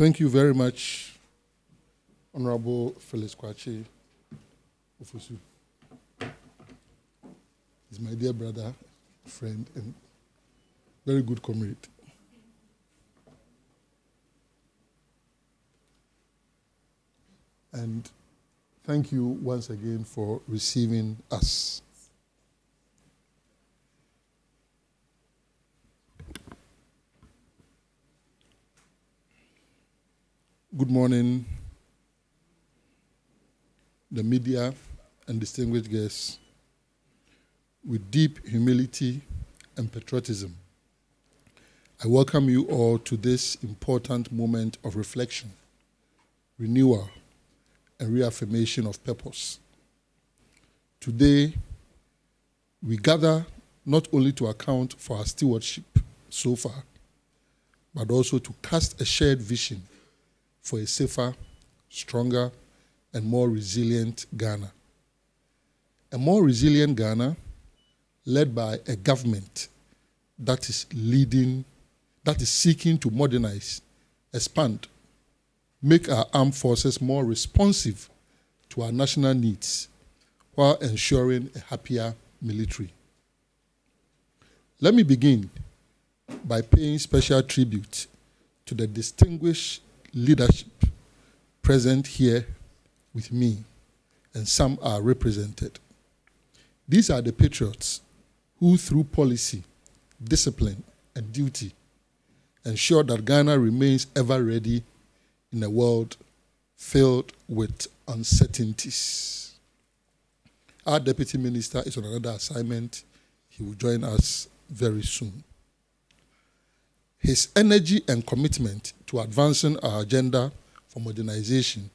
Thank you very much, Honorable Phyllis Kwachi Ofosu. He's my dear brother, friend, and very good comrade. And thank you once again for receiving us. Good morning, the media and distinguished guests. With deep humility and patriotism, I welcome you all to this important moment of reflection, renewal, and reaffirmation of purpose. Today, we gather not only to account for our stewardship so far, but also to cast a shared vision for a safer, stronger, and more resilient Ghana. A more resilient Ghana led by a government that is seeking to modernize, expand, make our armed forces more responsive to our national needs while ensuring a happier military. Let me begin by paying special tribute to the distinguished leadership present here with me, and some are represented. These are the patriots who, through policy, discipline, and duty, ensure that Ghana remains ever ready in a world filled with uncertainties. Our Deputy Minister is on another assignment. He will join us very soon. His energy and commitment to advancing our agenda for modernization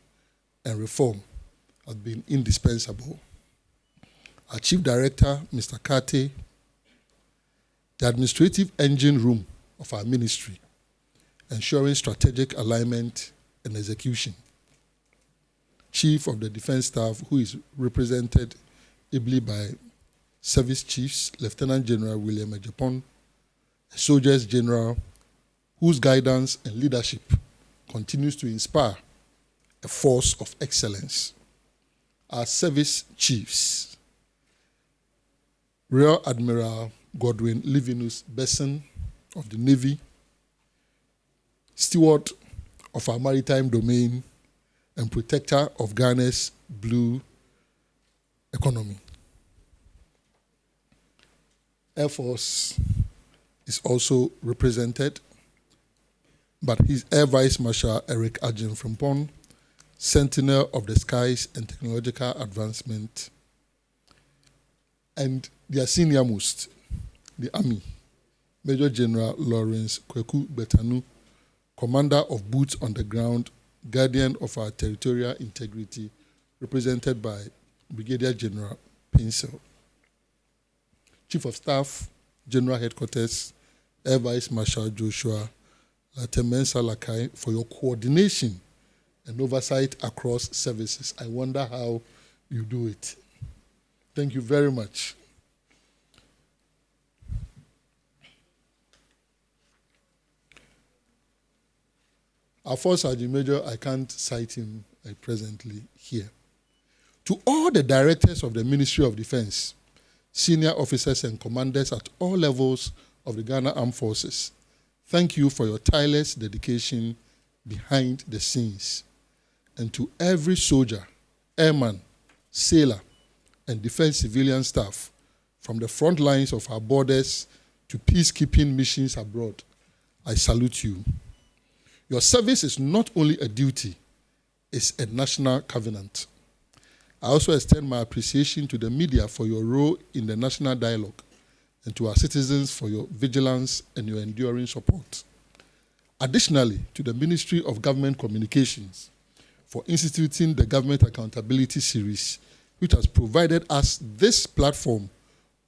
and reform has been indispensable. Our Chief Director, Mr. Kate, the administrative engine room of our ministry, ensuring strategic alignment and execution. Chief of the Defense Staff, who is represented ably by Service Chiefs, Lieutenant General William Ejapon, a Soldiers General, whose guidance and leadership continues to inspire a force of excellence. Our Service Chiefs, Rear Admiral Godwin Livinus Besson of the Navy, steward of our maritime domain and protector of Ghana's blue economy. Air Force is also represented, but his Air Vice Marshal Eric Ajin Frimpong, Sentinel of the Skies and Technological Advancement, and their senior most, the Army, Major General Lawrence Kweku Betanu, Commander of Boots on the Ground, Guardian of our territorial integrity, represented by Brigadier General Pinsel. Chief of Staff, General Headquarters, Air Vice Marshal Joshua Latemensa Lakai, for your coordination and oversight across services. I wonder how you do it. Thank you very much. Our first Sergeant Major, I can't cite him presently here. To all the directors of the Ministry of Defense, senior officers and commanders at all levels of the Ghana Armed Forces, thank you for your tireless dedication behind the scenes. And to every soldier, airman, sailor, and defense civilian staff, from the front lines of our borders to peacekeeping missions abroad, I salute you. Your service is not only a duty, it's a national covenant. I also extend my appreciation to the media for your role in the national dialogue and to our citizens for your vigilance and your enduring support. Additionally, to the Ministry of Government Communications for instituting the Gov't Accountability Series, which has provided us this platform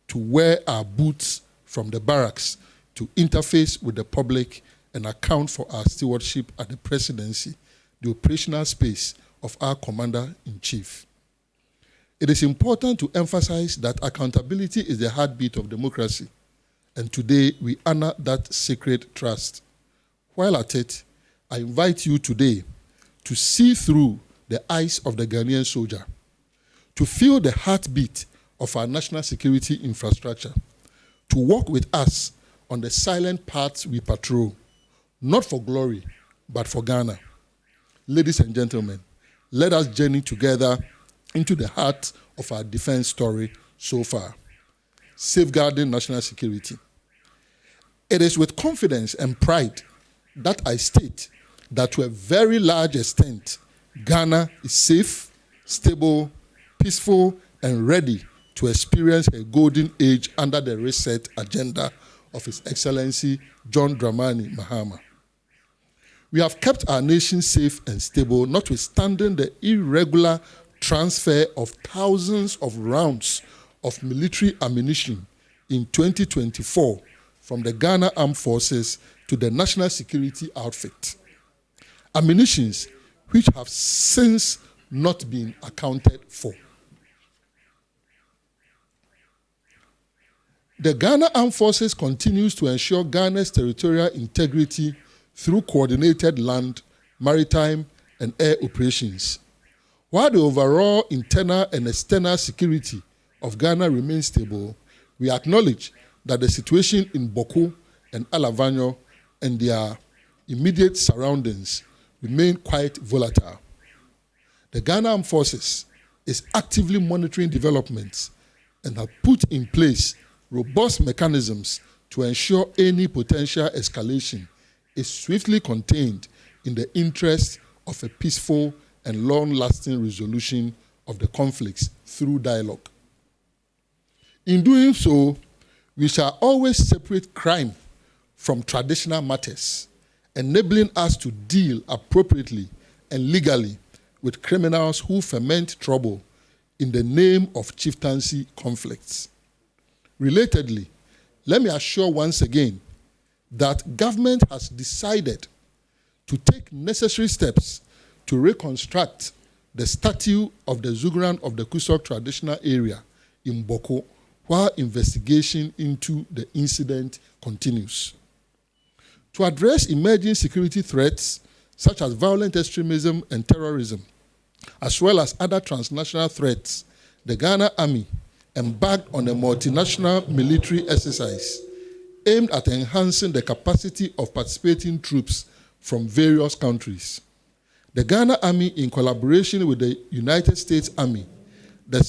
to wear our boots from the barracks to interface with the public and account for our stewardship at the presidency, the operational space of our Commander-in-Chief. It is important to emphasize that accountability is the heartbeat of democracy, and today we honor that sacred trust. While at it, I invite you today to see through the eyes of the Ghanaian soldier, to feel the heartbeat of our national security infrastructure, to walk with us on the silent paths we patrol, not for glory, but for Ghana. Ladies and gentlemen, let us journey together into the heart of our defense story so far, safeguarding national security. It is with confidence and pride that I state that to a very large extent, Ghana is safe, stable, peaceful, and ready to experience a golden age under the reset agenda of His Excellency John Dramani Mahama. We have kept our nation safe and stable, notwithstanding the irregular transfer of thousands of rounds of military ammunition in 2024 from the Ghana Armed Forces to the National Security Outfit. Ammunitions which have since not been accounted for. The Ghana Armed Forces continues to ensure Ghana's territorial integrity through coordinated land, maritime, and air operations. While the overall internal and external security of Ghana remains stable, we acknowledge that the situation in Boko and Alavanyo and their immediate surroundings remain quite volatile. The Ghana Armed Forces is actively monitoring developments and have put in place robust mechanisms to ensure any potential escalation is swiftly contained in the interest of a peaceful and long-lasting resolution of the conflicts through dialogue. In doing so, we shall always separate crime from traditional matters, enabling us to deal appropriately and legally with criminals who foment trouble in the name of chieftaincy conflicts. Relatedly, let me assure once again that government has decided to take necessary steps to reconstruct the statue of the Zugran of the Kusok traditional area in Boko while investigation into the incident continues. To address emerging security threats such as violent extremism and terrorism, as well as other transnational threats, the Ghana Army embarked on a multinational military exercise aimed at enhancing the capacity of participating troops from various countries. The Ghana Army, in collaboration with the United States Army, the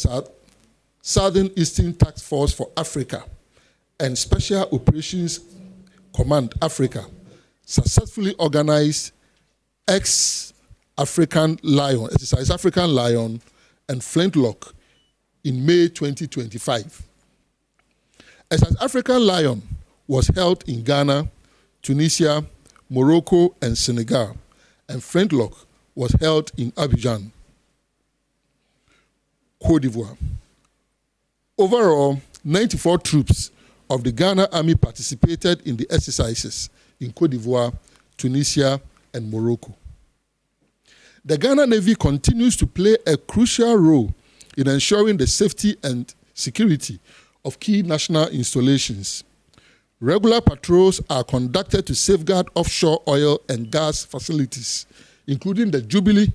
Southern Eastern Task Force for Africa, and Special Operations Command Africa, successfully organized African Lion, and Flintlock in May 2025. African Lion was held in Ghana, Tunisia, Morocco, and Senegal, and Flintlock was held in Abidjan, Côte d'Ivoire. Overall, 94 troops of the Ghana Army participated in the exercises in Côte d'Ivoire, Tunisia, and Morocco. The Ghana Navy continues to play a crucial role in ensuring the safety and security of key national installations. Regular patrols are conducted to safeguard offshore oil and gas facilities, including the Jubilee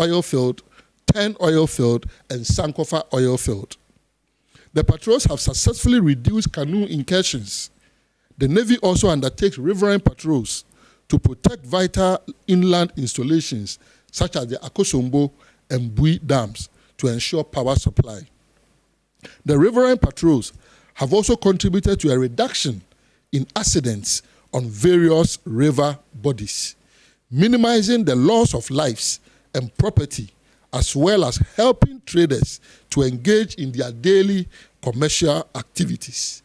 oil field, Ten oil field, and Sankofa oil field. The patrols have successfully reduced canoe incursions. The Navy also undertakes riverine patrols to protect vital inland installations such as the Akosombo and Bui dams to ensure power supply. The riverine patrols have also contributed to a reduction in accidents on various river bodies, minimizing the loss of lives and property, as well as helping traders to engage in their daily commercial activities.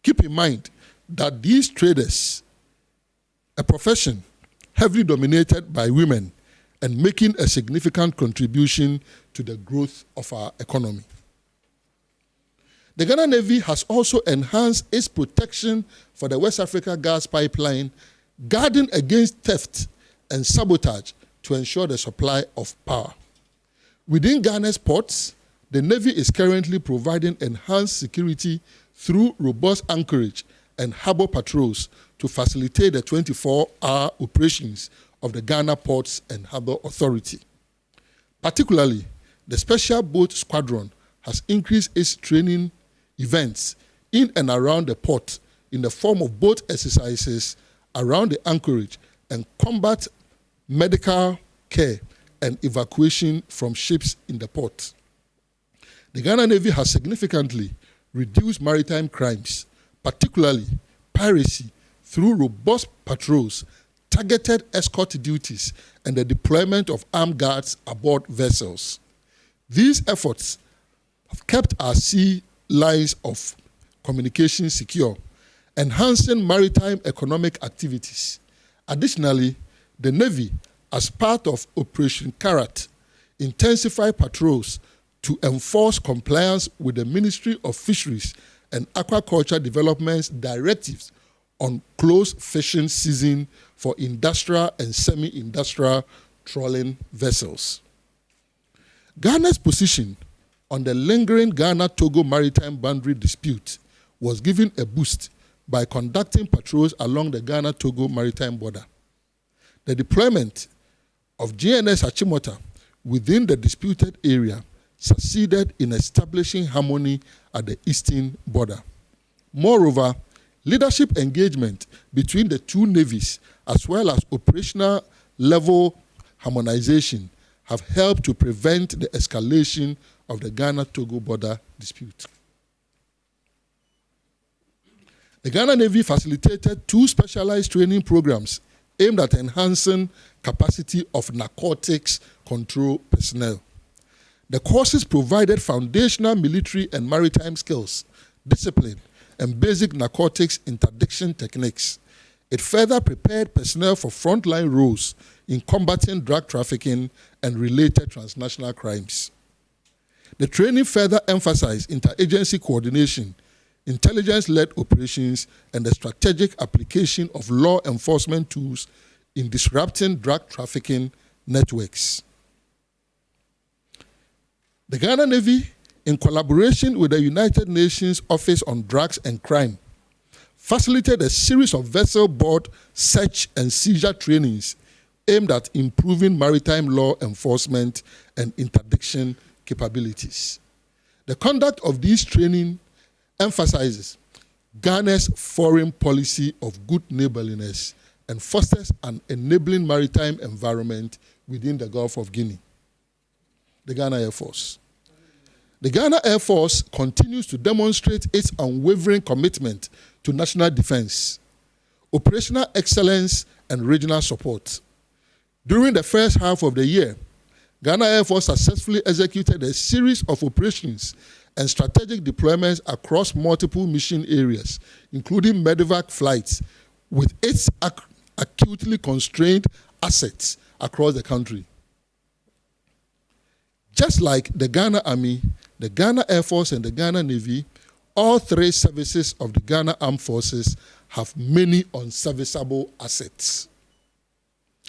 Keep in mind that these traders, a profession heavily dominated by women and making a significant contribution to the growth of our economy. The Ghana Navy has also enhanced its protection for the West Africa gas pipeline, guarding against theft and sabotage to ensure the supply of power. Within Ghana's ports, the Navy is currently providing enhanced security through robust anchorage and harbor patrols to facilitate the 24-hour operations of the Ghana Ports and Harbour Authority. Particularly, the Special Boat Squadron has increased its training events in and around the port in the form of boat exercises around the anchorage and combat medical care and evacuation from ships in the port. The Ghana Navy has significantly reduced maritime crimes, particularly piracy, through robust patrols, targeted escort duties, and the deployment of armed guards aboard vessels. These efforts have kept our sea lines of communication secure, enhancing maritime economic activities. Additionally, the Navy, as part of Operation Carrot, intensified patrols to enforce compliance with the Ministry of Fisheries and Aquaculture Development's directives on closed fishing season for industrial and semi-industrial trawling vessels. Ghana's position on the lingering Ghana-Togo maritime boundary dispute was given a boost by conducting patrols along the Ghana-Togo maritime border. The deployment of GNS Achimota within the disputed area succeeded in establishing harmony at the eastern border. Moreover, leadership engagement between the two navies, as well as operational level harmonization, have helped to prevent the escalation of the Ghana-Togo border dispute. The Ghana Navy facilitated 2 specialized training programs aimed at enhancing capacity of narcotics control personnel. The courses provided foundational military and maritime skills, discipline, and basic narcotics interdiction techniques. It further prepared personnel for frontline roles in combating drug trafficking and related transnational crimes. The training further emphasized interagency coordination, intelligence-led operations, and the strategic application of law enforcement tools in disrupting drug trafficking networks. The Ghana Navy, in collaboration with the United Nations Office on Drugs and Crime, facilitated a series of vessel board search and seizure trainings aimed at improving maritime law enforcement and interdiction capabilities. The conduct of these training emphasizes Ghana's foreign policy of good neighborliness and fosters an enabling maritime environment within the Gulf of Guinea. The Ghana Air Force. The Ghana Air Force continues to demonstrate its unwavering commitment to national defense, operational excellence, and regional support. During the first half of the year, Ghana Air Force successfully executed a series of operations and strategic deployments across multiple mission areas, including medevac flights, with its acutely constrained assets across the country. Just like the Ghana Army, the Ghana Air Force, and the Ghana Navy, all 3 services of the Ghana Armed Forces have many unserviceable assets.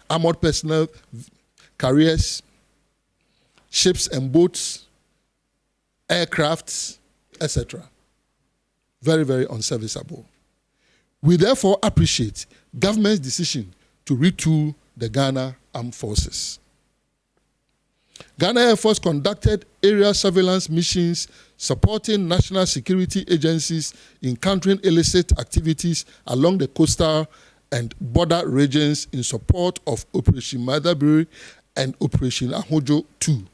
Armored personnel, carriers, ships and boats, aircrafts, etc. Very, very unserviceable. We therefore appreciate government's decision to retool the Ghana Armed Forces. Ghana Air Force conducted aerial surveillance missions supporting national security agencies in countering illicit activities along the coastal and border regions in support of Operation Madabiri and Operation Ahojo II.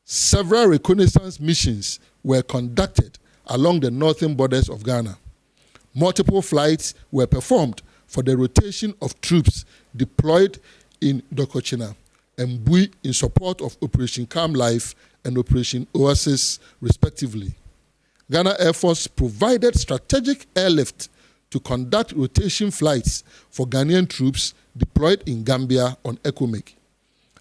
Several reconnaissance missions were conducted along the northern borders of Ghana. Multiple flights were performed for the rotation of troops deployed in Dokochina and Bui in support of Operation Calm Life and Operation Oasis, respectively. Ghana Air Force provided strategic airlift to conduct rotation flights for Ghanaian troops deployed in Gambia on ECOMIC.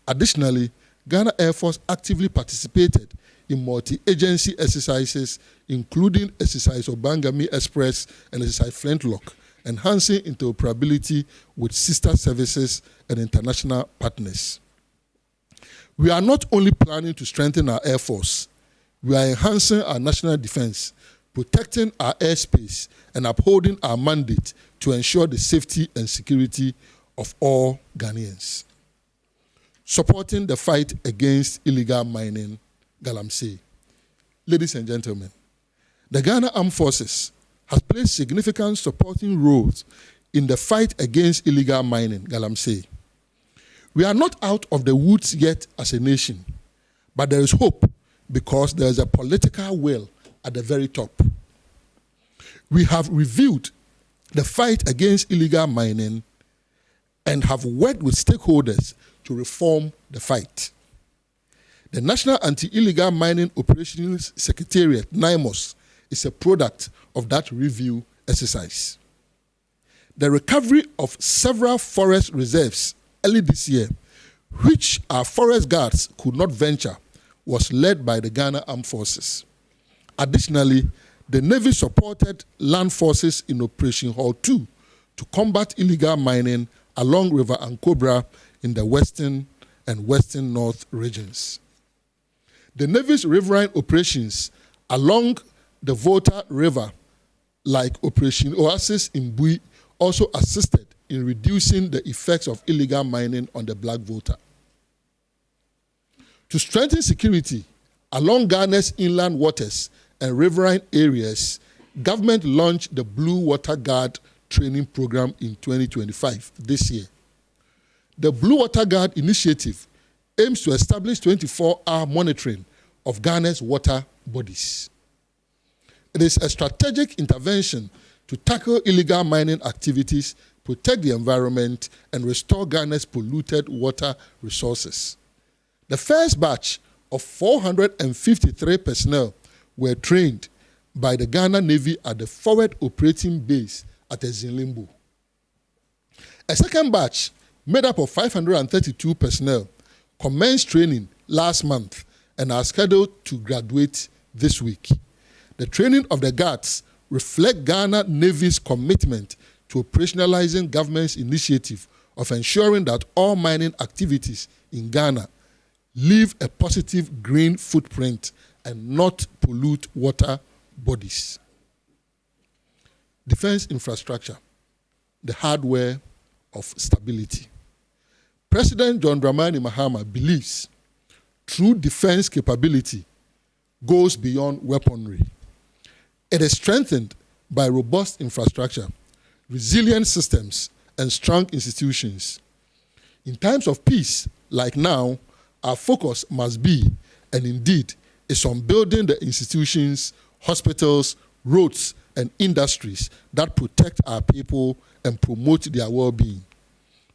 Additionally, Ghana Air Force actively participated in multi-agency exercises, including Exercise Obangami Express and Exercise Flintlock, enhancing interoperability with sister services and international partners. We are not only planning to strengthen our Air Force, we are enhancing our national defense, protecting our airspace, and upholding our mandate to ensure the safety and security of all Ghanaians. Supporting the fight against illegal mining, Galamsey. Ladies and gentlemen, the Ghana Armed Forces has played significant supporting roles in the fight against illegal mining, Galamsey. We are not out of the woods yet as a nation, but there is hope because there is a political will at the very top. We have reviewed the fight against illegal mining and have worked with stakeholders to reform the fight. The National Anti-Illegal Mining Operations Secretariat, NIMOS, is a product of that review exercise. The recovery of several forest reserves early this year, which our forest guards could not venture, was led by the Ghana Armed Forces. Additionally, the Navy supported land forces in Operation Hall 2 to combat illegal mining along River Ankobra in the western and western north regions. The Navy's riverine operations along the Volta River, like Operation Oasis in Bui, also assisted in reducing the effects of illegal mining on the Black Volta. To strengthen security along Ghana's inland waters and riverine areas, government launched the Blue Water Guard training program in 2025, this year. The Blue Water Guard initiative aims to establish 24-hour monitoring of Ghana's water bodies. It is a strategic intervention to tackle illegal mining activities, protect the environment, and restore Ghana's polluted water resources. The first batch of 453 personnel were trained by the Ghana Navy at the Forward Operating Base at Ezinlimbo. A second batch, made up of 532 personnel, commenced training last month and are scheduled to graduate this week. The training of the guards reflect Ghana Navy's commitment to operationalizing government's initiative of ensuring that all mining activities in Ghana leave a positive green footprint and not pollute water bodies. Defense infrastructure, the hardware of stability. President John Dramani Mahama believes true defense capability goes beyond weaponry. It is strengthened by robust infrastructure, resilient systems, and strong institutions. In times of peace, like now, our focus must be, and indeed, is on building the institutions, hospitals, roads, and industries that protect our people and promote their well-being.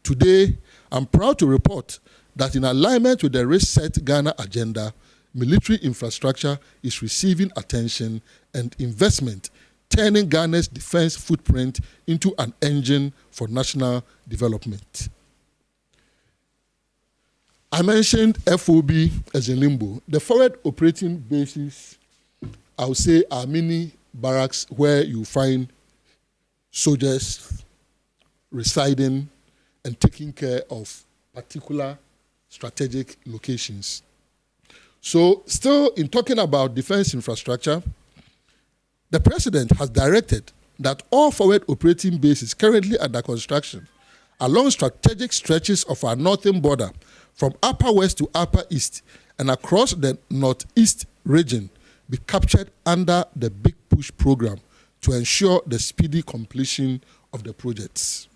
Today, I'm proud to report that in alignment with the Reset Ghana agenda, military infrastructure is receiving attention and investment, turning Ghana's defense footprint into an engine for national development. I mentioned FOB as a limbo. The forward operating bases, I would say, are mini barracks where you find soldiers residing and taking care of particular strategic locations. So still in talking about defense infrastructure, the president has directed that all forward operating bases currently under construction along strategic stretches of our northern border from Upper West to Upper East and across the Northeast region be captured under the Big Push program to ensure the speedy completion of the projects.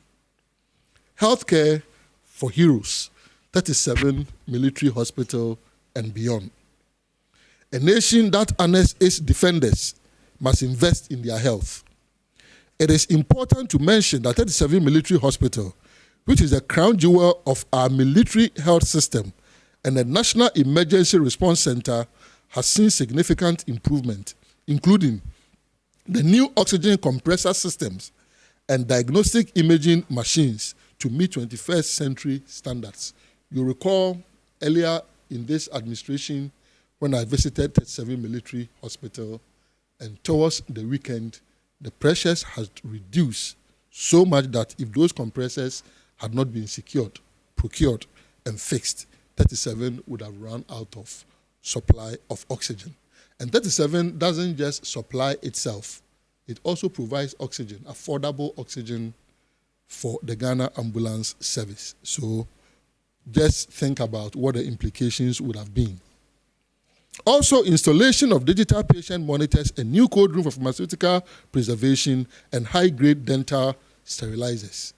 Healthcare for heroes, 37 military hospital and beyond. A nation that honors its defenders must invest in their health. It is important to mention that 37 military hospital, which is the crown jewel of our military health system, and the National Emergency Response Center has seen significant improvement, including the new oxygen compressor systems and diagnostic imaging machines to meet 21st century standards. You recall earlier in this administration when I visited 37 military hospital, and towards the weekend, the pressures had reduced so much that if those compressors had not been secured, procured, and fixed, 37 would have run out of supply of oxygen. And 37 doesn't just supply itself. It also provides oxygen, affordable oxygen, for the Ghana Ambulance Service. So just think about what the implications would have been. Also, installation of digital patient monitors, a new cold room for pharmaceutical preservation, and high-grade dental sterilizers.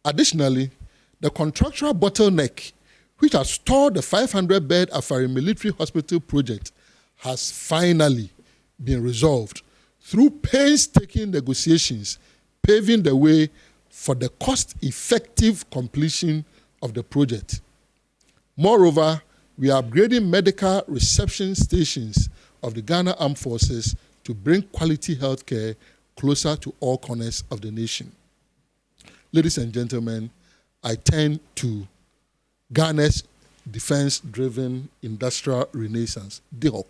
Additionally, the contractual bottleneck, which has stalled the 500-bed Afari Military Hospital project, has finally been resolved through painstaking negotiations, paving the way for the cost-effective completion of the project. Moreover, we are upgrading medical reception stations of the Ghana Armed Forces to bring quality health care closer to all corners of the nation. Ladies and gentlemen, I turn to Ghana's defense-driven industrial renaissance, DHOC.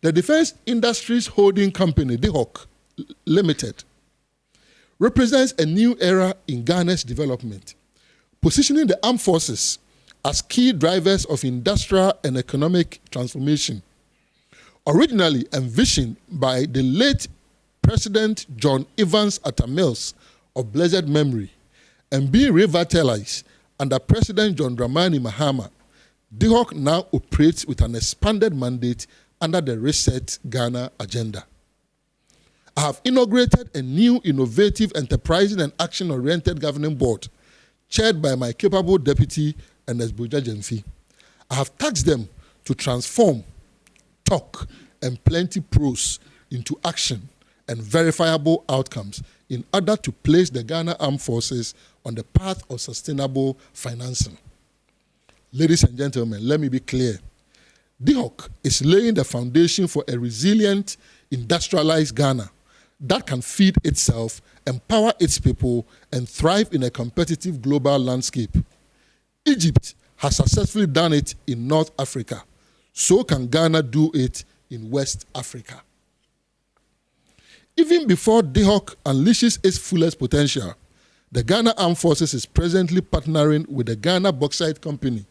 The Defense Industries Holding Company, DHOC Limited, represents a new era in Ghana's development, positioning the armed forces as key drivers of industrial and economic transformation. Originally envisioned by the late President John Evans Atta Mills of blessed memory and being revitalized under President John Dramani Mahama, DHOC now operates with an expanded mandate under the Reset Ghana agenda. I have inaugurated a new, innovative, enterprising, and action-oriented governing board chaired by my capable deputy, Ernest Boja Jemfi. I have tasked them to transform talk and plenty prose into action and verifiable outcomes in order to place the Ghana Armed Forces on the path of sustainable financing. Ladies and gentlemen, let me be clear. DHOC is laying the foundation for a resilient, industrialized Ghana that can feed itself, empower its people, and thrive in a competitive global landscape. Egypt has successfully done it in North Africa. So can Ghana do it in West Africa. Even before DHOC unleashes its fullest potential, the Ghana Armed Forces is presently partnering with the Ghana Bauxite Company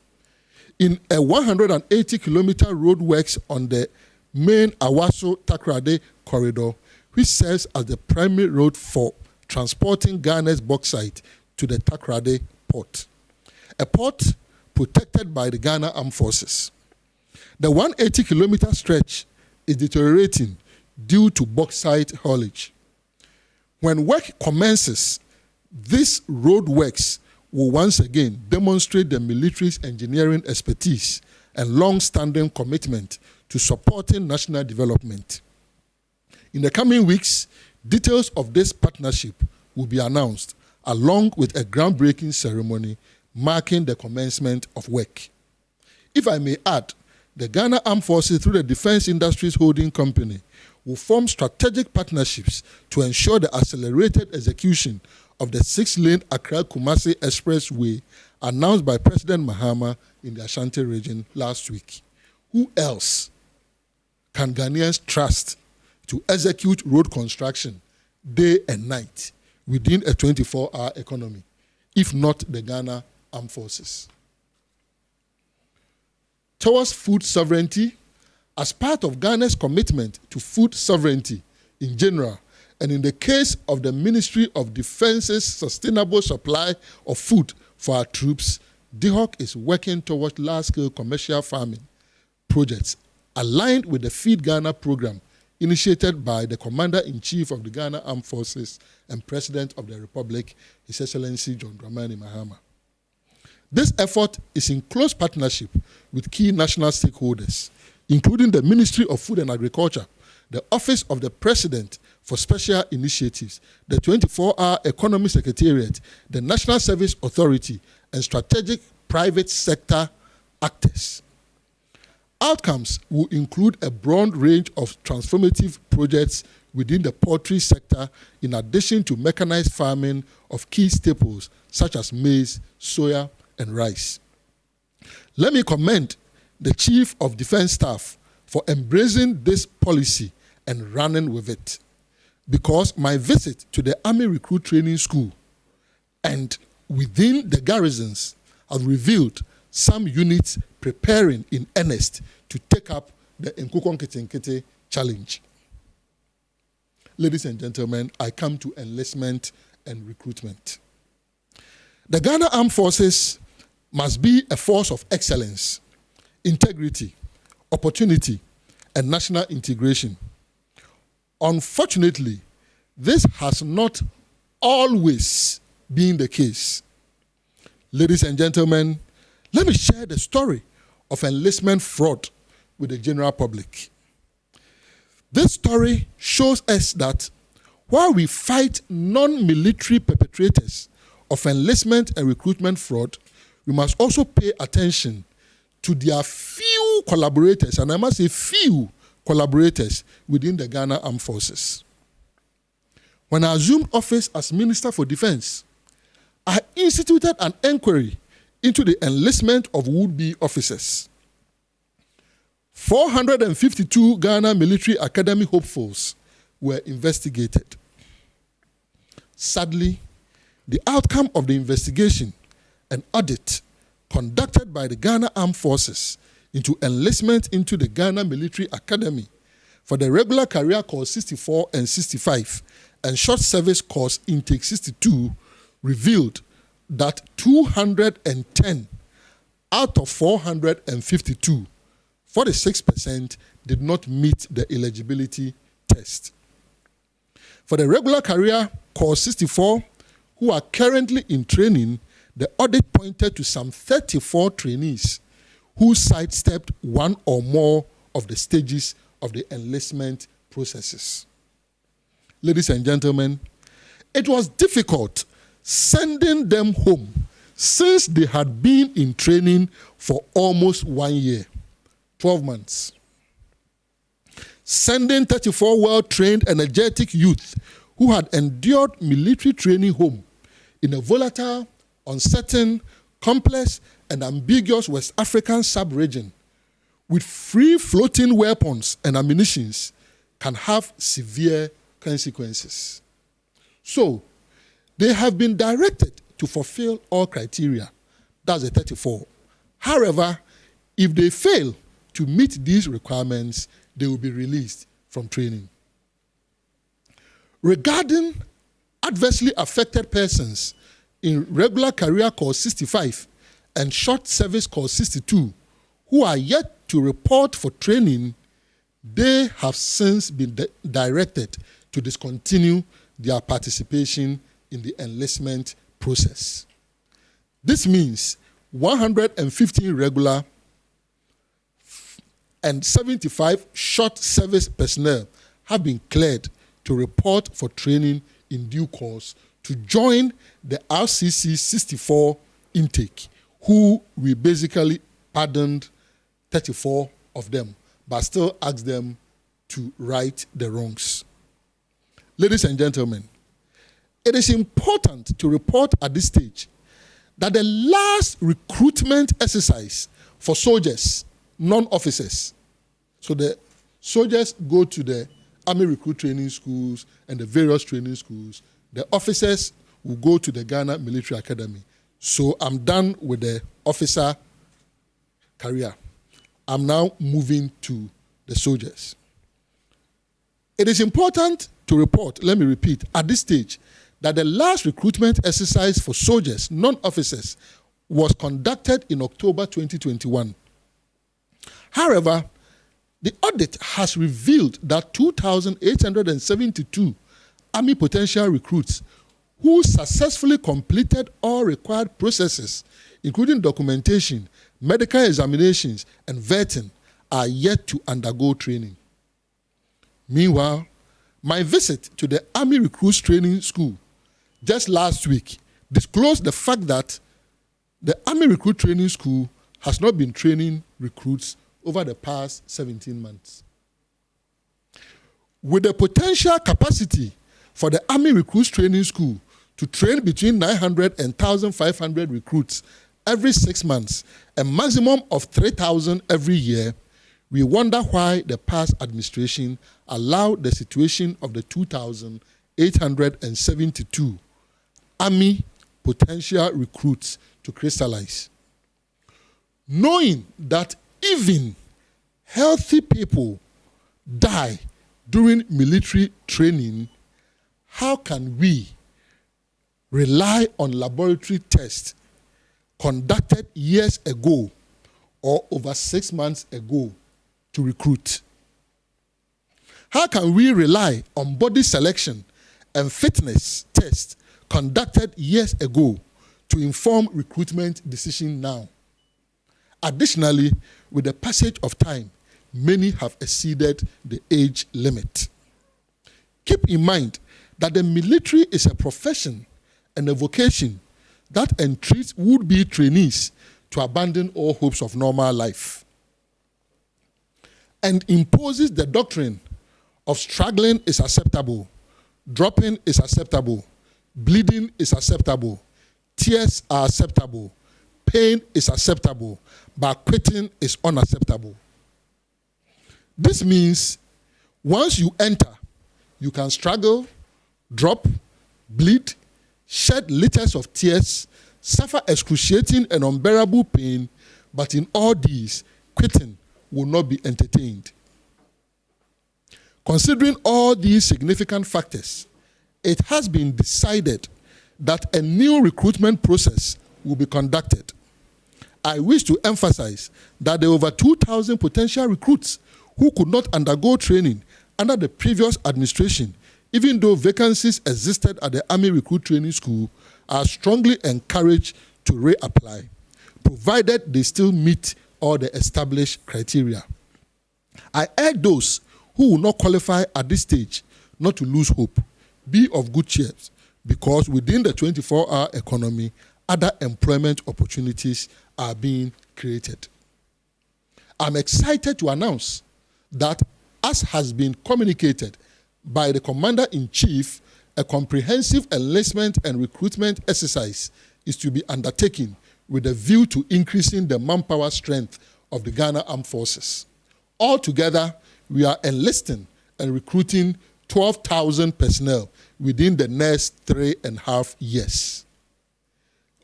in a 180-kilometer road works on the main Awaso-Takoradi corridor, which serves as the primary road for transporting Ghana's bauxite to the Takoradi port, a port protected by the Ghana Armed Forces. The 180-kilometer stretch is deteriorating due to bauxite haulage. When work commences, this road works will once again demonstrate the military's engineering expertise and long-standing commitment to supporting national development. In the coming weeks, details of this partnership will be announced, along with a groundbreaking ceremony marking the commencement of work. If I may add, the Ghana Armed Forces, through the Defense Industries Holding Company, will form strategic partnerships to ensure the accelerated execution of the 6-lane Accra-Kumasi Expressway announced by President Mahama in the Ashanti region last week. Who else can Ghanaians trust to execute road construction day and night within a 24-hour economy, if not the Ghana Armed Forces? Towards food sovereignty, as part of Ghana's commitment to food sovereignty in general, and in the case of the Ministry of Defense's sustainable supply of food for our troops, DHOC is working towards large-scale commercial farming projects aligned with the Feed Ghana program initiated by the Commander-in-Chief of the Ghana Armed Forces and President of the Republic, His Excellency John Dramani Mahama. This effort is in close partnership with key national stakeholders, including the Ministry of Food and Agriculture, the Office of the President for Special Initiatives, the 24-Hour Economy Secretariat, the National Service Authority, and strategic private sector actors. Outcomes will include a broad range of transformative projects within the poultry sector, in addition to mechanized farming of key staples such as maize, soya, and rice. Let me commend the Chief of Defense Staff for embracing this policy and running with it, because my visit to the Army Recruit Training School and within the garrisons have revealed some units preparing in earnest to take up the Nkukon challenge. Ladies and gentlemen, I come to enlistment and recruitment. The Ghana Armed Forces must be a force of excellence, integrity, opportunity, and national integration. Unfortunately, this has not always been the case. Ladies and gentlemen, let me share the story of enlistment fraud with the general public. This story shows us that while we fight non-military perpetrators of enlistment and recruitment fraud, we must also pay attention to their few collaborators, and I must say few collaborators within the Ghana Armed Forces. When I assumed office as Minister for Defense, I instituted an inquiry into the enlistment of would-be officers. 452 Ghana Military Academy hopefuls were investigated. Sadly, the outcome of the investigation and audit conducted by the Ghana Armed Forces into enlistment into the Ghana Military Academy for the regular career course 64 and 65 and short service course intake 62 revealed that 210 out of 452, 46%, did not meet the eligibility test. For the regular career course 64, who are currently in training, the audit pointed to some 34 trainees who sidestepped one or more of the stages of the enlistment processes. Ladies and gentlemen, it was difficult sending them home since they had been in training for almost 1 year, 12 months. Sending 34 well-trained, energetic youth who had endured military training home in a volatile, uncertain, complex, and ambiguous West African sub-region with free-floating weapons and ammunitions can have severe consequences. So, they have been directed to fulfill all criteria. That's the 34. However, if they fail to meet these requirements, they will be released from training. Regarding adversely affected persons in regular career course 65 and short service course 62 who are yet to report for training, they have since been directed to discontinue their participation in the enlistment process. This means 115 regular and 75 short service personnel have been cleared to report for training in due course to join the RCC 64 intake, who we basically pardoned 34 of them, but still asked them to right the wrongs. Ladies and gentlemen, it is important to report at this stage that the last recruitment exercise for soldiers, non-officers, so the soldiers go to the Army recruit training schools and the various training schools, the officers will go to the Ghana Military Academy. So I'm done with the officer career. I'm now moving to the soldiers. It is important to report, let me repeat, at this stage, that the last recruitment exercise for soldiers, non-officers, was conducted in October 2021. However, the audit has revealed that 2,872 Army potential recruits who successfully completed all required processes, including documentation, medical examinations, and vetting, are yet to undergo training. Meanwhile, my visit to the Army Recruits Training School just last week disclosed the fact that the Army Recruit Training School has not been training recruits over the past 17 months. With the potential capacity for the Army Recruits Training School to train between 900 and 1,500 recruits every 6 months, a maximum of 3,000 every year, we wonder why the past administration allowed the situation of the 2,872 Army potential recruits to crystallize. Knowing that even healthy people die during military training, how can we, rely on laboratory tests conducted years ago or over 6 months ago to recruit? How can we rely on body selection and fitness tests conducted years ago to inform recruitment decision now? Additionally, with the passage of time, many have exceeded the age limit. Keep in mind that the military is a profession and a vocation that entreats would-be trainees to abandon all hopes of normal life and imposes the doctrine of struggling is acceptable, dropping is acceptable, bleeding is acceptable, tears are acceptable, pain is acceptable, but quitting is unacceptable. This means once you enter, you can struggle, drop, bleed, shed liters of tears, suffer excruciating and unbearable pain, but in all these, quitting will not be entertained. Considering all these significant factors, it has been decided that a new recruitment process will be conducted. I wish to emphasize that there are over 2,000 potential recruits who could not undergo training under the previous administration, even though vacancies existed at the Army Recruit Training School, are strongly encouraged to reapply, provided they still meet all the established criteria. I urge those who will not qualify at this stage not to lose hope. Be of good cheer, because within the 24-hour economy, other employment opportunities are being created. I'm excited to announce that, as has been communicated by the Commander-in-Chief, a comprehensive enlistment and recruitment exercise is to be undertaken with a view to increasing the manpower strength of the Ghana Armed Forces. Altogether, we are enlisting and recruiting 12,000 personnel within the next 3.5 years.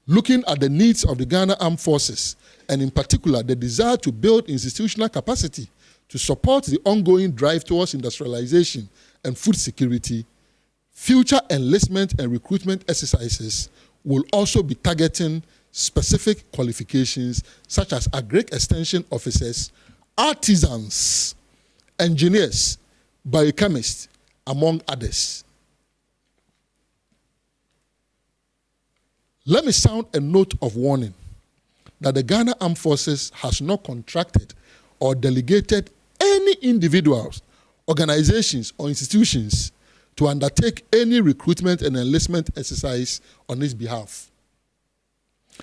Looking at the needs of the Ghana Armed Forces, and in particular the desire to build institutional capacity to support the ongoing drive towards industrialization and food security, future enlistment and recruitment exercises will also be targeting specific qualifications such as agric extension officers, artisans, engineers, biochemists, among others. Let me sound a note of warning that the Ghana Armed Forces has not contracted or delegated any individuals, organizations, or institutions to undertake any recruitment and enlistment exercise on its behalf.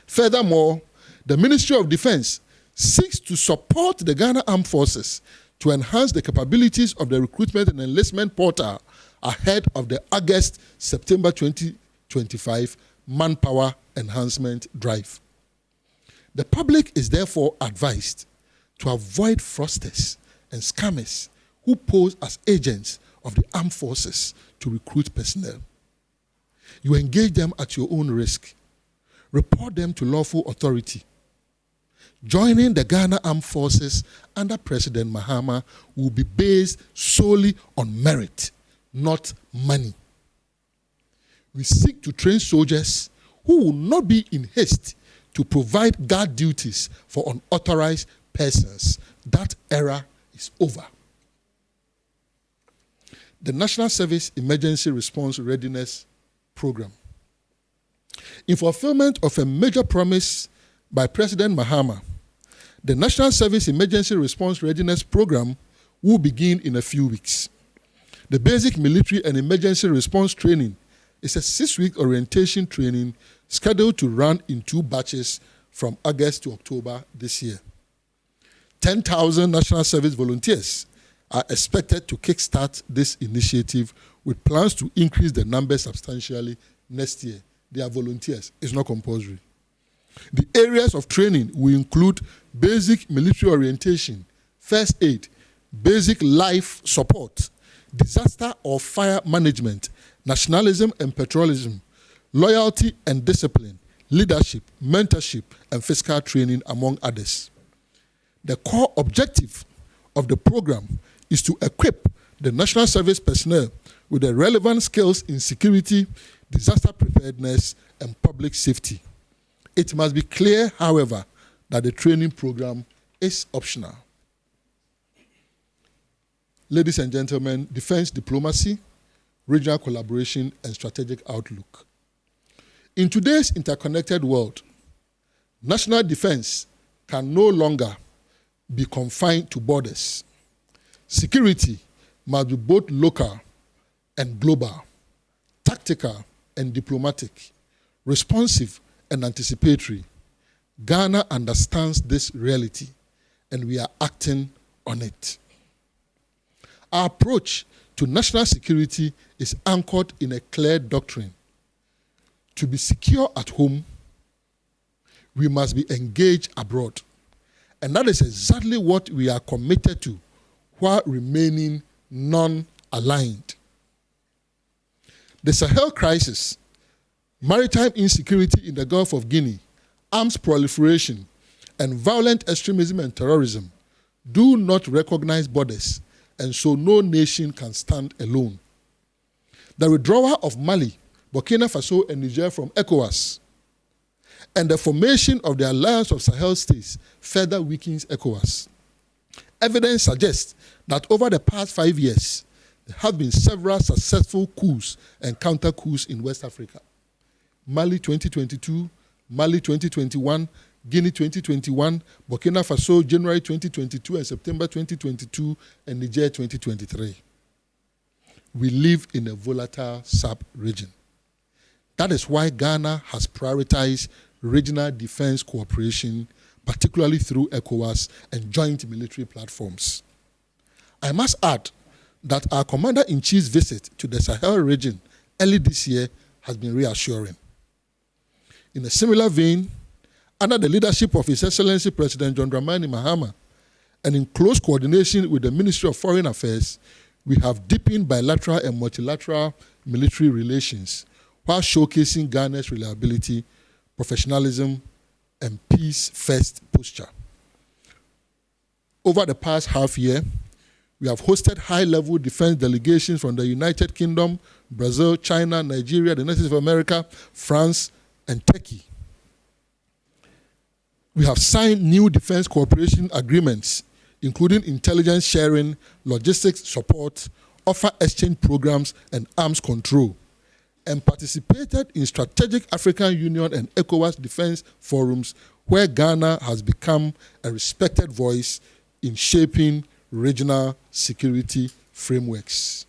Furthermore, the Ministry of Defense seeks to support the Ghana Armed Forces to enhance the capabilities of the recruitment and enlistment portal ahead of the August-September 2025 manpower enhancement drive. The public is therefore advised to avoid fraudsters and scammers who pose as agents of the armed forces to recruit personnel. You engage them at your own risk. Report them to lawful authority. Joining the Ghana Armed Forces under President Mahama will be based solely on merit, not money. We seek to train soldiers who will not be in haste to provide guard duties for unauthorized persons. That era is over. The National Service Emergency Response Readiness Program. In fulfillment of a major promise by President Mahama, the National Service Emergency Response Readiness Program will begin in a few weeks. The basic military and emergency response training is a 6-week orientation training scheduled to run in 2 batches from August to October this year. 10,000 National Service volunteers are expected to kickstart this initiative with plans to increase the number substantially next year. They are volunteers, it's not compulsory. The areas of training will include basic military orientation, first aid, basic life support, disaster or fire management, nationalism and patriotism, loyalty and discipline, leadership, mentorship, and fiscal training, among others. The core objective of the program is to equip the National Service personnel with the relevant skills in security, disaster preparedness, and public safety. It must be clear, however, that the training program is optional. Ladies and gentlemen, defense diplomacy, regional collaboration, and strategic outlook. In today's interconnected world, national defense can no longer be confined to borders. Security must be both local and global, tactical and diplomatic, responsive and anticipatory. Ghana understands this reality, and we are acting on it. Our approach to national security is anchored in a clear doctrine. To be secure at home, we must be engaged abroad. And that is exactly what we are committed to while remaining non-aligned. The Sahel crisis, maritime insecurity in the Gulf of Guinea, arms proliferation, and violent extremism and terrorism do not recognize borders, and so no nation can stand alone. The withdrawal of Mali, Burkina Faso, and Niger from ECOWAS, and the formation of the Alliance of Sahel States further weakens ECOWAS. Evidence suggests that over the past 5 years, there have been several successful coups and counter-coups in West Africa. Mali 2022, Mali 2021, Guinea 2021, Burkina Faso January 2022 and September 2022, and Niger 2023. We live in a volatile sub-region. That is why Ghana has prioritized regional defense cooperation, particularly through ECOWAS and joint military platforms. I must add that our Commander-in-Chief's visit to the Sahel region early this year has been reassuring. In a similar vein, under the leadership of His Excellency President John Dramani Mahama, and in close coordination with the Ministry of Foreign Affairs, we have deepened bilateral and multilateral military relations while showcasing Ghana's reliability, professionalism, and peace-first posture. Over the past half year, we have hosted high-level defense delegations from the United Kingdom, Brazil, China, Nigeria, the United States of America, France, and Turkey. We have signed new defense cooperation agreements, including intelligence sharing, logistics support, offer exchange programs, and arms control, and participated in strategic African Union and ECOWAS defense forums where Ghana has become a respected voice in shaping regional security frameworks.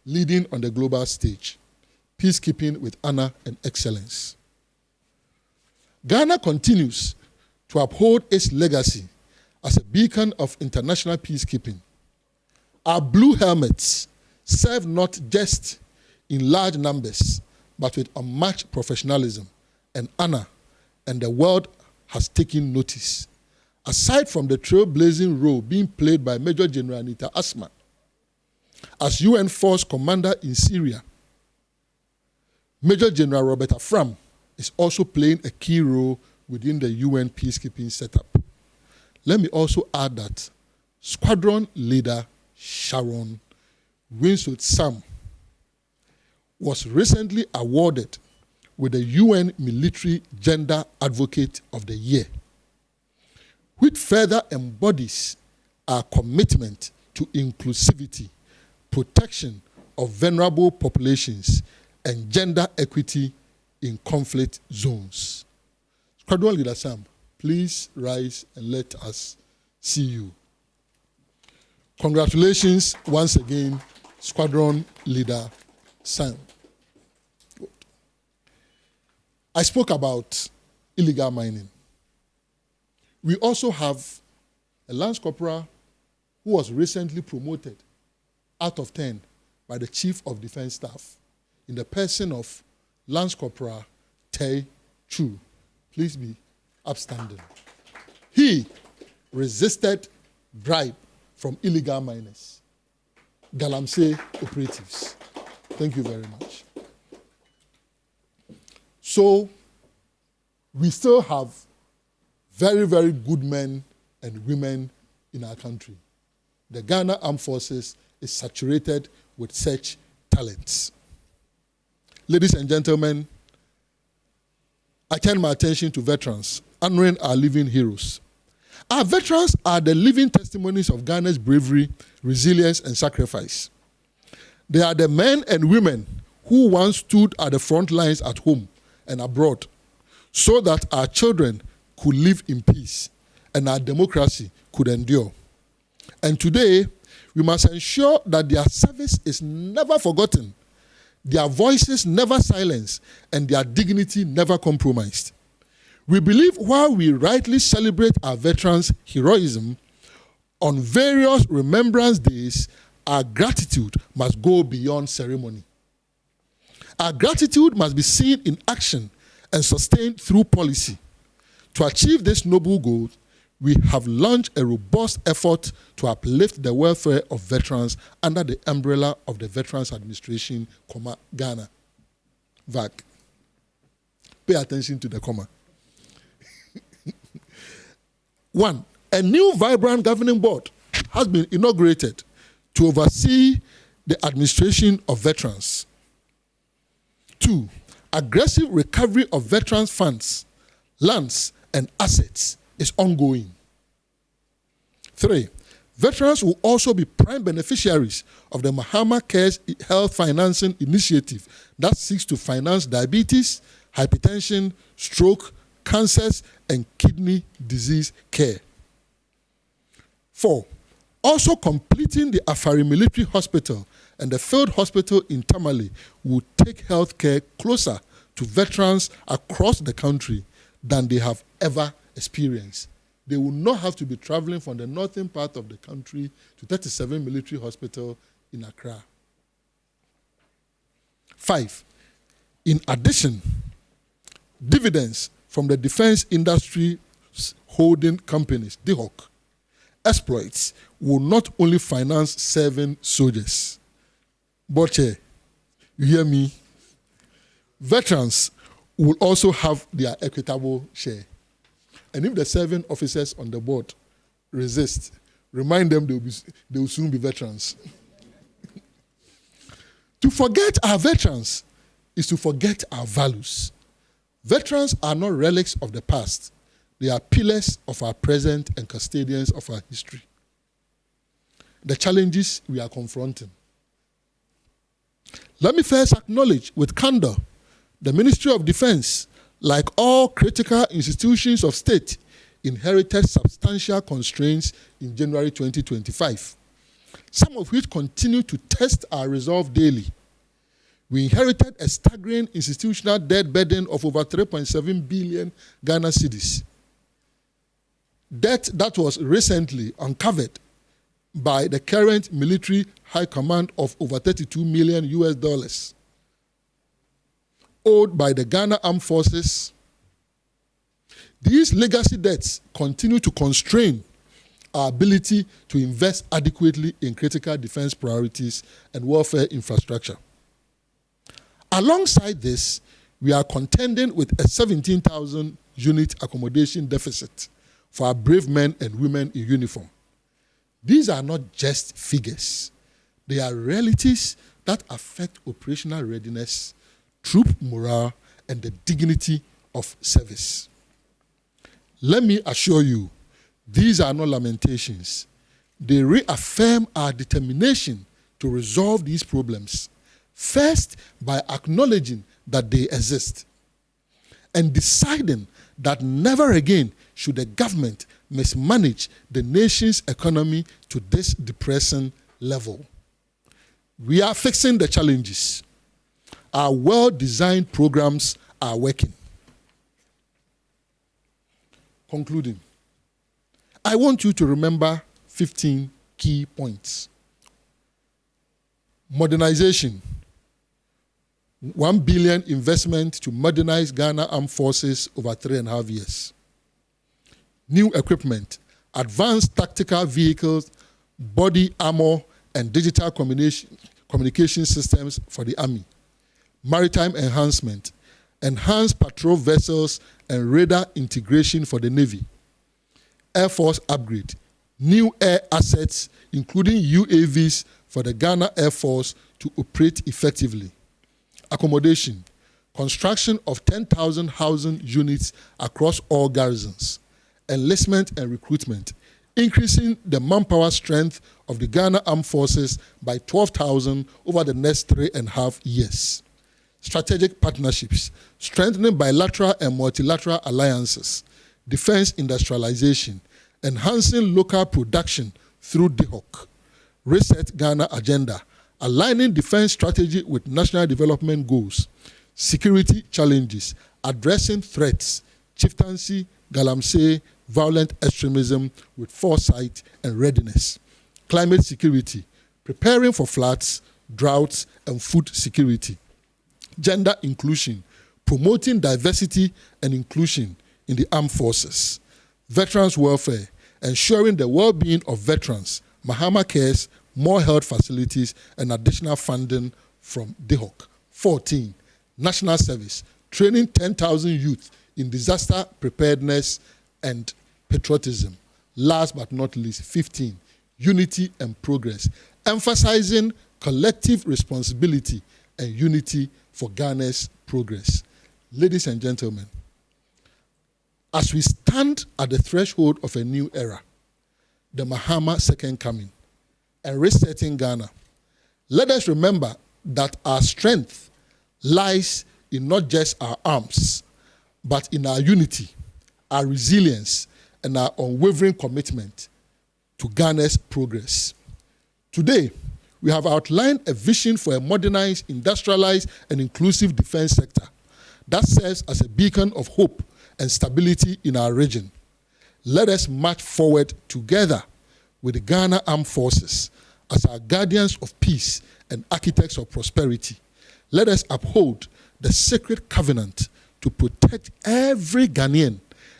Leading on the global stage, peacekeeping with honor and excellence. Ghana continues to uphold its legacy as a beacon of international peacekeeping. Our blue helmets serve not just in large numbers, but with unmatched professionalism and honor, and the world has taken notice. Aside from the trailblazing role being played by Major General Anita Asma as UN Force Commander in Syria, Major General Robert Afram is also playing a key role within the UN peacekeeping setup. Let me also add that Squadron Leader Sharon Winslow Sam was recently awarded with the UN Military Gender Advocate of the Year, which further embodies our commitment to inclusivity, protection of vulnerable populations, and gender equity in conflict zones. Squadron Leader Sam, please rise and let us see you. Congratulations once again, Squadron Leader Sam. Good. I spoke about illegal mining. We also have a Lance Corporal who was recently promoted out of 10 by the Chief of Defense Staff in the person of Lance Corporal Tay Chu. Please be upstanding. He resisted bribe from illegal miners, Galamsey operatives. Thank you very much. So we still have very, very good men and women in our country. The Ghana Armed Forces is saturated with such talents. Ladies and gentlemen, I turn my attention to veterans, honoring our living heroes. Our veterans are the living testimonies of Ghana's bravery, resilience, and sacrifice. They are the men and women who once stood at the front lines at home and abroad so that our children could live in peace and our democracy could endure. And today, we must ensure that their service is never forgotten, their voices never silenced, and their dignity never compromised. We believe while we rightly celebrate our veterans' heroism, on various remembrance days, our gratitude must go beyond ceremony. Our gratitude must be seen in action and sustained through policy. To achieve this noble goal, we have launched a robust effort to uplift the welfare of veterans under the umbrella of the Veterans Administration, Ghana, VAG. Pay attention to the comma. 1. A new vibrant governing board has been inaugurated to oversee the administration of veterans. 2. Aggressive recovery of veterans' funds, lands, and assets is ongoing. 3. Veterans will also be prime beneficiaries of the Mahama Cares Health Financing Initiative that seeks to finance diabetes, hypertension, stroke, cancers, and kidney disease care. 4. Also completing the Afari Military Hospital and the Field Hospital in Tamale will take health care closer to veterans across the country than they have ever experienced. They will not have to be traveling from the northern part of the country to 37 Military Hospital in Accra. 5. In addition, dividends from the defense industry holding companies, DHOC, exploits will not only finance serving soldiers, but you hear me? Veterans will also have their equitable share. And if the serving officers on the board resist, remind them they will soon be veterans. To forget our veterans is to forget our values. Veterans are not relics of the past. They are pillars of our present and custodians of our history. The challenges we are confronting. Let me first acknowledge with candor the Ministry of Defense, like all critical institutions of state, inherited substantial constraints in January 2025, some of which continue to test our resolve daily. We inherited a staggering institutional debt burden of over 3.7 billion Ghana cedis. Debt that was recently uncovered by the current military high command of over $32 million US, owed by the Ghana Armed Forces. These legacy debts continue to constrain our ability to invest adequately in critical defense priorities and warfare infrastructure. Alongside this, we are contending with a 17,000 unit accommodation deficit for our brave men and women in uniform. These are not just figures. They are realities that affect operational readiness, troop morale, and the dignity of service. Let me assure you, these are not lamentations. They reaffirm our determination to resolve these problems, first by acknowledging that they exist, and deciding that never again should the government mismanage the nation's economy to this depressing level. We are fixing the challenges. Our well-designed programs are working. Concluding, I want you to remember 15 key points. Modernization. 1 billion investment to modernize Ghana Armed Forces over 3.5 years. New equipment, advanced tactical vehicles, body armor, and digital communication systems for the Army. Maritime enhancement, enhanced patrol vessels and radar integration for the Navy. Air Force upgrade, new air assets, including UAVs, for the Ghana Air Force to operate effectively. Accommodation, construction of 10,000 housing units across all garrisons. Enlistment and recruitment, increasing the manpower strength of the Ghana Armed Forces by 12,000 over the next 3.5 years. Strategic partnerships, strengthening bilateral and multilateral alliances. Defense industrialization, enhancing local production through DHOC. Reset Ghana agenda, aligning defense strategy with national development goals. Security challenges, addressing threats, chieftaincy, galamsey, violent extremism with foresight and readiness. Climate security, preparing for floods, droughts, and food security. Gender inclusion, promoting diversity and inclusion in the armed forces. Veterans welfare, ensuring the well-being of veterans. Mahama Cares, more health facilities, and additional funding from DHOC. 14. National service, training 10,000 youth in disaster preparedness and patriotism. Last but not least, 15. Unity and progress, emphasizing collective responsibility and unity for Ghana's progress. Ladies and gentlemen, as we stand at the threshold of a new era, the Mahama Second Coming, and resetting Ghana, let us remember that our strength lies in not just our arms, but in our unity, our resilience, and our unwavering commitment to Ghana's progress. Today, we have outlined a vision for a modernized, industrialized, and inclusive defense sector that serves as a beacon of hope and stability in our region. Let us march forward together with the Ghana Armed Forces as our guardians of peace and architects of prosperity. Let us uphold the sacred covenant to protect every Ghanaian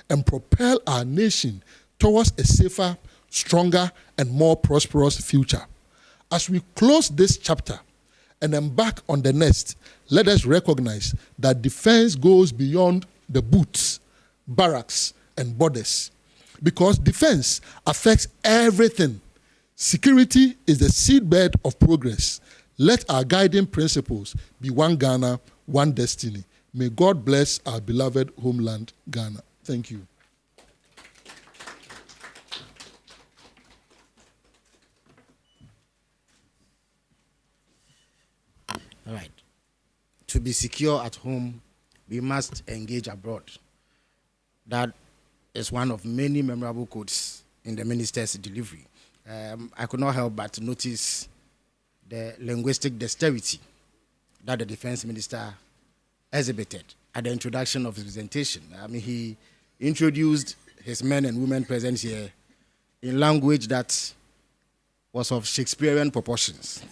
and propel our nation towards a safer, stronger, and more prosperous future. As we close this chapter and embark on the next, let us recognize that defense goes beyond the boots, barracks, and borders, because defense affects everything. Security is the seedbed of progress. Let our guiding principles be one Ghana, one destiny. May God bless our beloved homeland, Ghana. Thank you. All right. To be secure at home, we must engage abroad. That is one of many memorable quotes in the minister's delivery. I could not help but notice the linguistic dexterity that the defense minister exhibited at the introduction of his presentation. I mean, he introduced his men and women present here in language that was of Shakespearean proportions.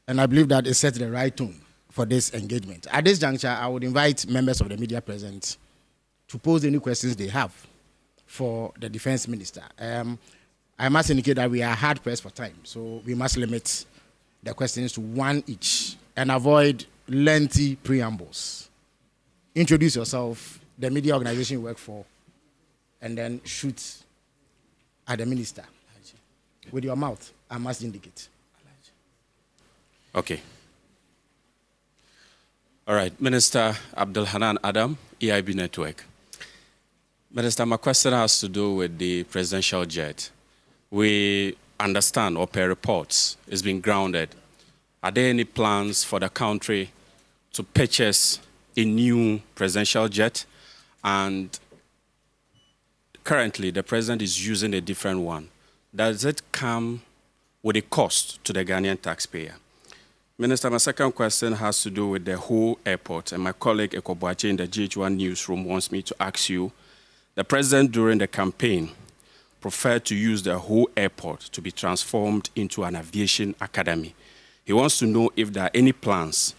And I believe that it set the right tone for this engagement. At this juncture, I would invite members of the media present to pose any questions they have for the defense minister. I must indicate that we are hard pressed for time, so we must limit the questions to one each and avoid lengthy preambles. Introduce yourself, the media organization you work for, and then shoot at the minister. With your mouth, I must indicate. Okay. All right, Minister Abdul Hanan Adam, EIB Network. Minister, my question has to do with the presidential jet. We understand, or per reports, it's been grounded. Are there any plans for the country to purchase a new presidential jet? And currently, the president is using a different one. Does it come with a cost to the Ghanaian taxpayer? Minister, my second question has to do with the whole airport, and my colleague Eko Boakye in the GH1 newsroom wants me to ask you, the president during the campaign preferred to use the whole airport to be transformed into an aviation academy. He wants to know if there are any plans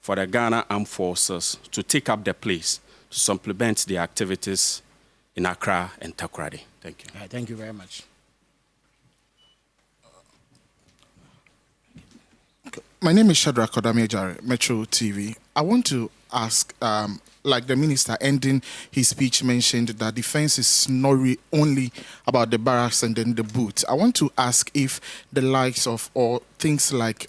for the Ghana Armed Forces to take up the place to supplement the activities in Accra and Takoradi. Thank you. Thank you very much. My name is Shadrach Kodamejare, Metro TV. I want to ask like the minister ending his speech mentioned that defense is not only about the barracks and then the boots. I want to ask if the likes of, or things like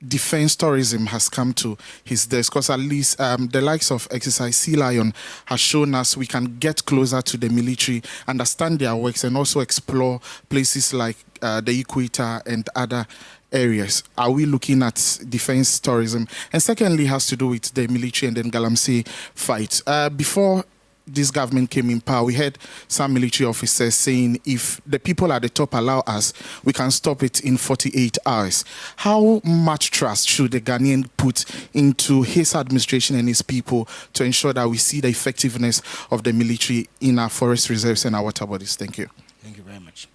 defense tourism has come to his desk, because at least the likes of Exercise Sea Lion has shown us we can get closer to the military, understand their works, and also explore places like the equator and other areas. Are we looking at defense tourism? And secondly, has to do with the military and then Galamsey fight. Before this government came in power, we had some military officers saying if the people at the top allow us, we can stop it in 48 hours. How much trust should the Ghanaian put into his administration and his people to ensure that we see the effectiveness of the military in our forest reserves and our water bodies? Thank you. Thank you very much.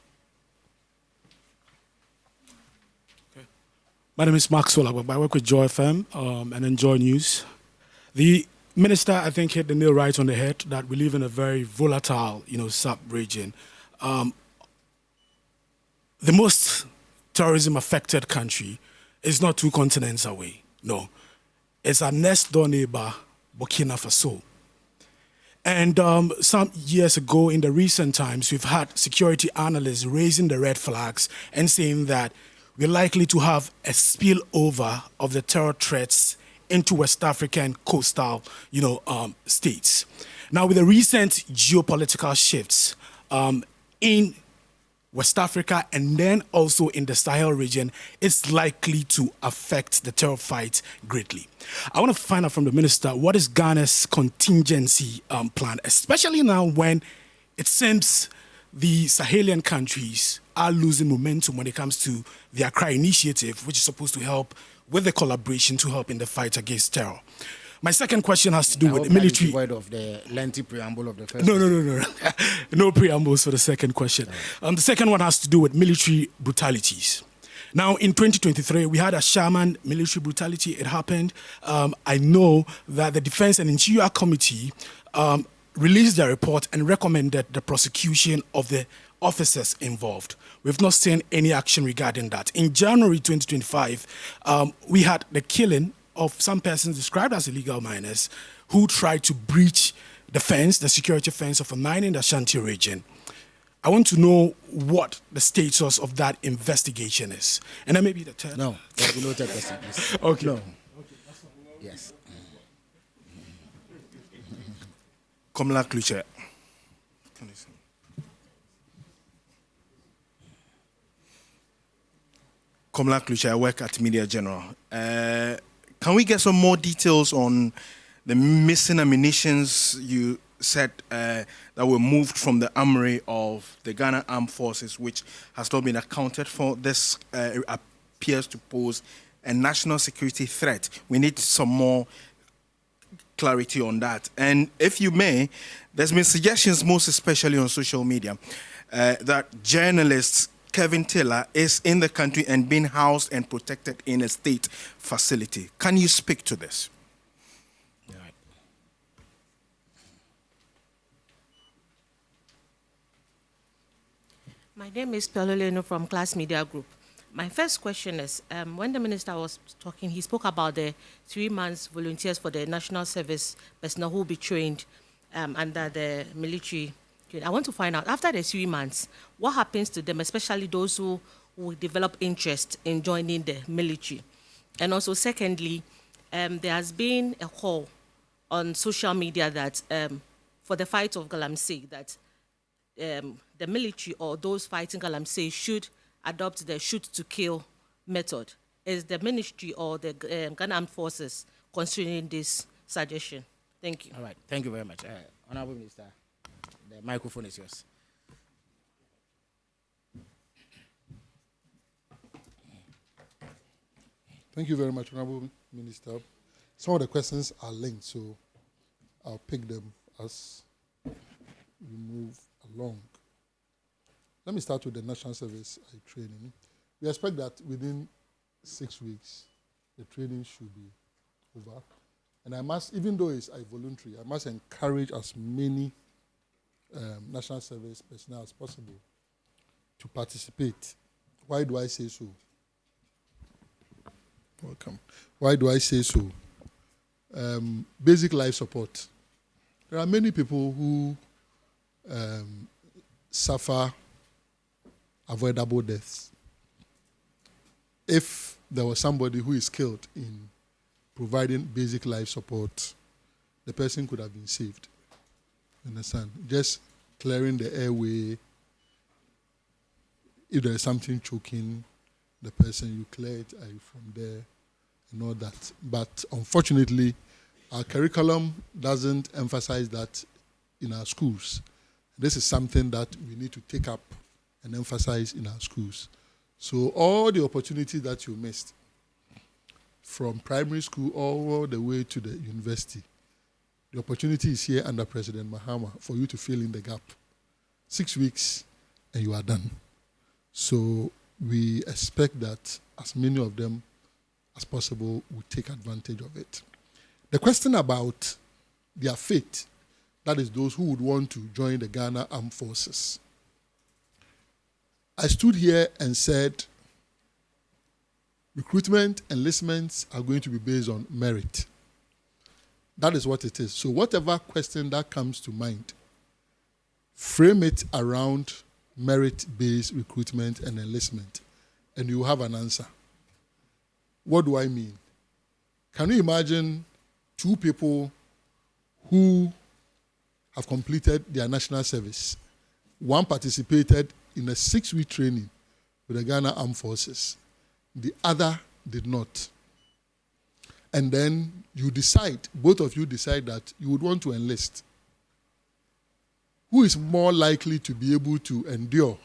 My name is Maxwell. I work with Joy FM and Enjoy News. The minister, I think, hit the nail right on the head that we live in a very volatile, sub-region. The most terrorism-affected country is not 2 continents away. No, it's our next door neighbor, Burkina Faso. And some years ago, in the recent times, we've had security analysts raising the red flags and saying that we're likely to have a spillover of the terror threats into West African coastal, states. Now, with the recent geopolitical shifts in West Africa and then also in the Sahel region, it's likely to affect the terror fight greatly. I want to find out from the minister, what is Ghana's contingency plan, especially now when it seems the Sahelian countries are losing momentum when it comes to the Accra Initiative, which is supposed to help with the collaboration to help in the fight against terror. My second question has to do with the military. Void of the lengthy preamble of the first. No. No preambles for the second question. The second one has to do with military brutalities. Now, in 2023, we had a Shaman military brutality. It happened. I know that the Defense and Interior Committee released their report and recommended the prosecution of the officers involved. We've not seen any action regarding that. In January 2025, we had the killing of some persons described as illegal miners who tried to breach the fence, the security fence of a mine in the Ashanti region. I want to know what the status of that investigation is. And then maybe the third. No, there will be no third question, please. Okay. No. Yes. Komla Kluche. Komla Kluche, I work at Media General. Can we get some more details on the missing ammunitions you said that were moved from the armory of the Ghana Armed Forces, which has not been accounted for? This appears to pose a national security threat. We need some more clarity on that. And if you may, there's been suggestions, most especially on social media, that journalist Kevin Taylor is in the country and being housed and protected in a state facility. Can you speak to this? Right. My name is Peloleno from Class Media Group. My first question is, when the minister was talking, he spoke about the 3 months volunteers for the national service personnel who will be trained under the military. I want to find out, after the 3 months, what happens to them, especially those who develop interest in joining the military? And also, secondly, there has been a call on social media that for the fight of Galamsey, that the military or those fighting Galamsey should adopt the shoot-to-kill method. Is the ministry or the Ghana Armed Forces considering this suggestion? Thank you. All right. Thank you very much. Honorable Minister, the microphone is yours. Thank you very much, Honorable Minister. Some of the questions are linked, so I'll pick them as we move along. Let me start with the National Service training. We expect that within 6 weeks, the training should be over. And I must, even though it's voluntary, I must encourage as many National Service personnel as possible to participate. Why do I say so? Welcome. Why do I say so? basic life support. There are many people who suffer avoidable deaths. If there was somebody who is killed in providing basic life support, the person could have been saved. You understand? Just clearing the airway. If there is something choking the person, you clear it from there and all that. But unfortunately, our curriculum doesn't emphasize that in our schools. This is something that we need to take up and emphasize in our schools. So all the opportunities that you missed, from primary school all the way to the university, the opportunity is here under President Mahama for you to fill in the gap. 6 weeks and you are done. So we expect that as many of them as possible will take advantage of it. The question about their fate, that is those who would want to join the Ghana Armed Forces. I stood here and said recruitment, enlistments are going to be based on merit. That is what it is. So whatever question that comes to mind, frame it around merit-based recruitment and enlistment, and you have an answer. What do I mean? Can you imagine two people who have completed their national service? One participated in a 6-week training with the Ghana Armed Forces. The other did not. And then you decide, both of you decide that you would want to enlist. Who is more likely to be able to endure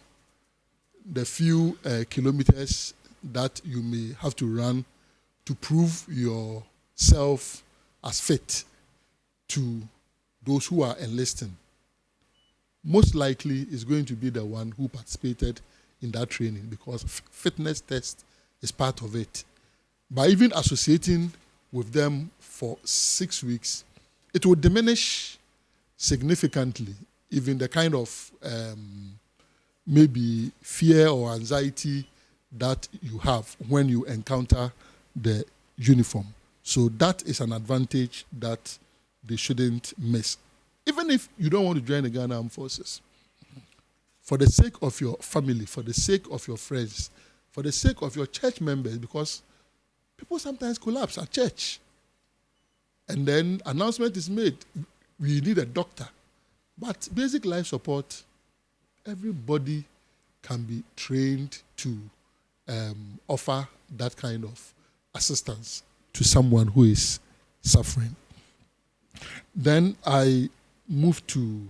the few kilometers that you may have to run to prove yourself as fit to those who are enlisting? Most likely is going to be the one who participated in that training, because fitness test is part of it. By even associating with them for 6 weeks, it will diminish significantly even the kind of maybe fear or anxiety that you have when you encounter the uniform. So that is an advantage that they shouldn't miss. Even if you don't want to join the Ghana Armed Forces, for the sake of your family, for the sake of your friends, for the sake of your church members, because people sometimes collapse at church. And then announcement is made, we need a doctor. But basic life support, everybody can be trained to offer that kind of assistance to someone who is suffering. Then I moved to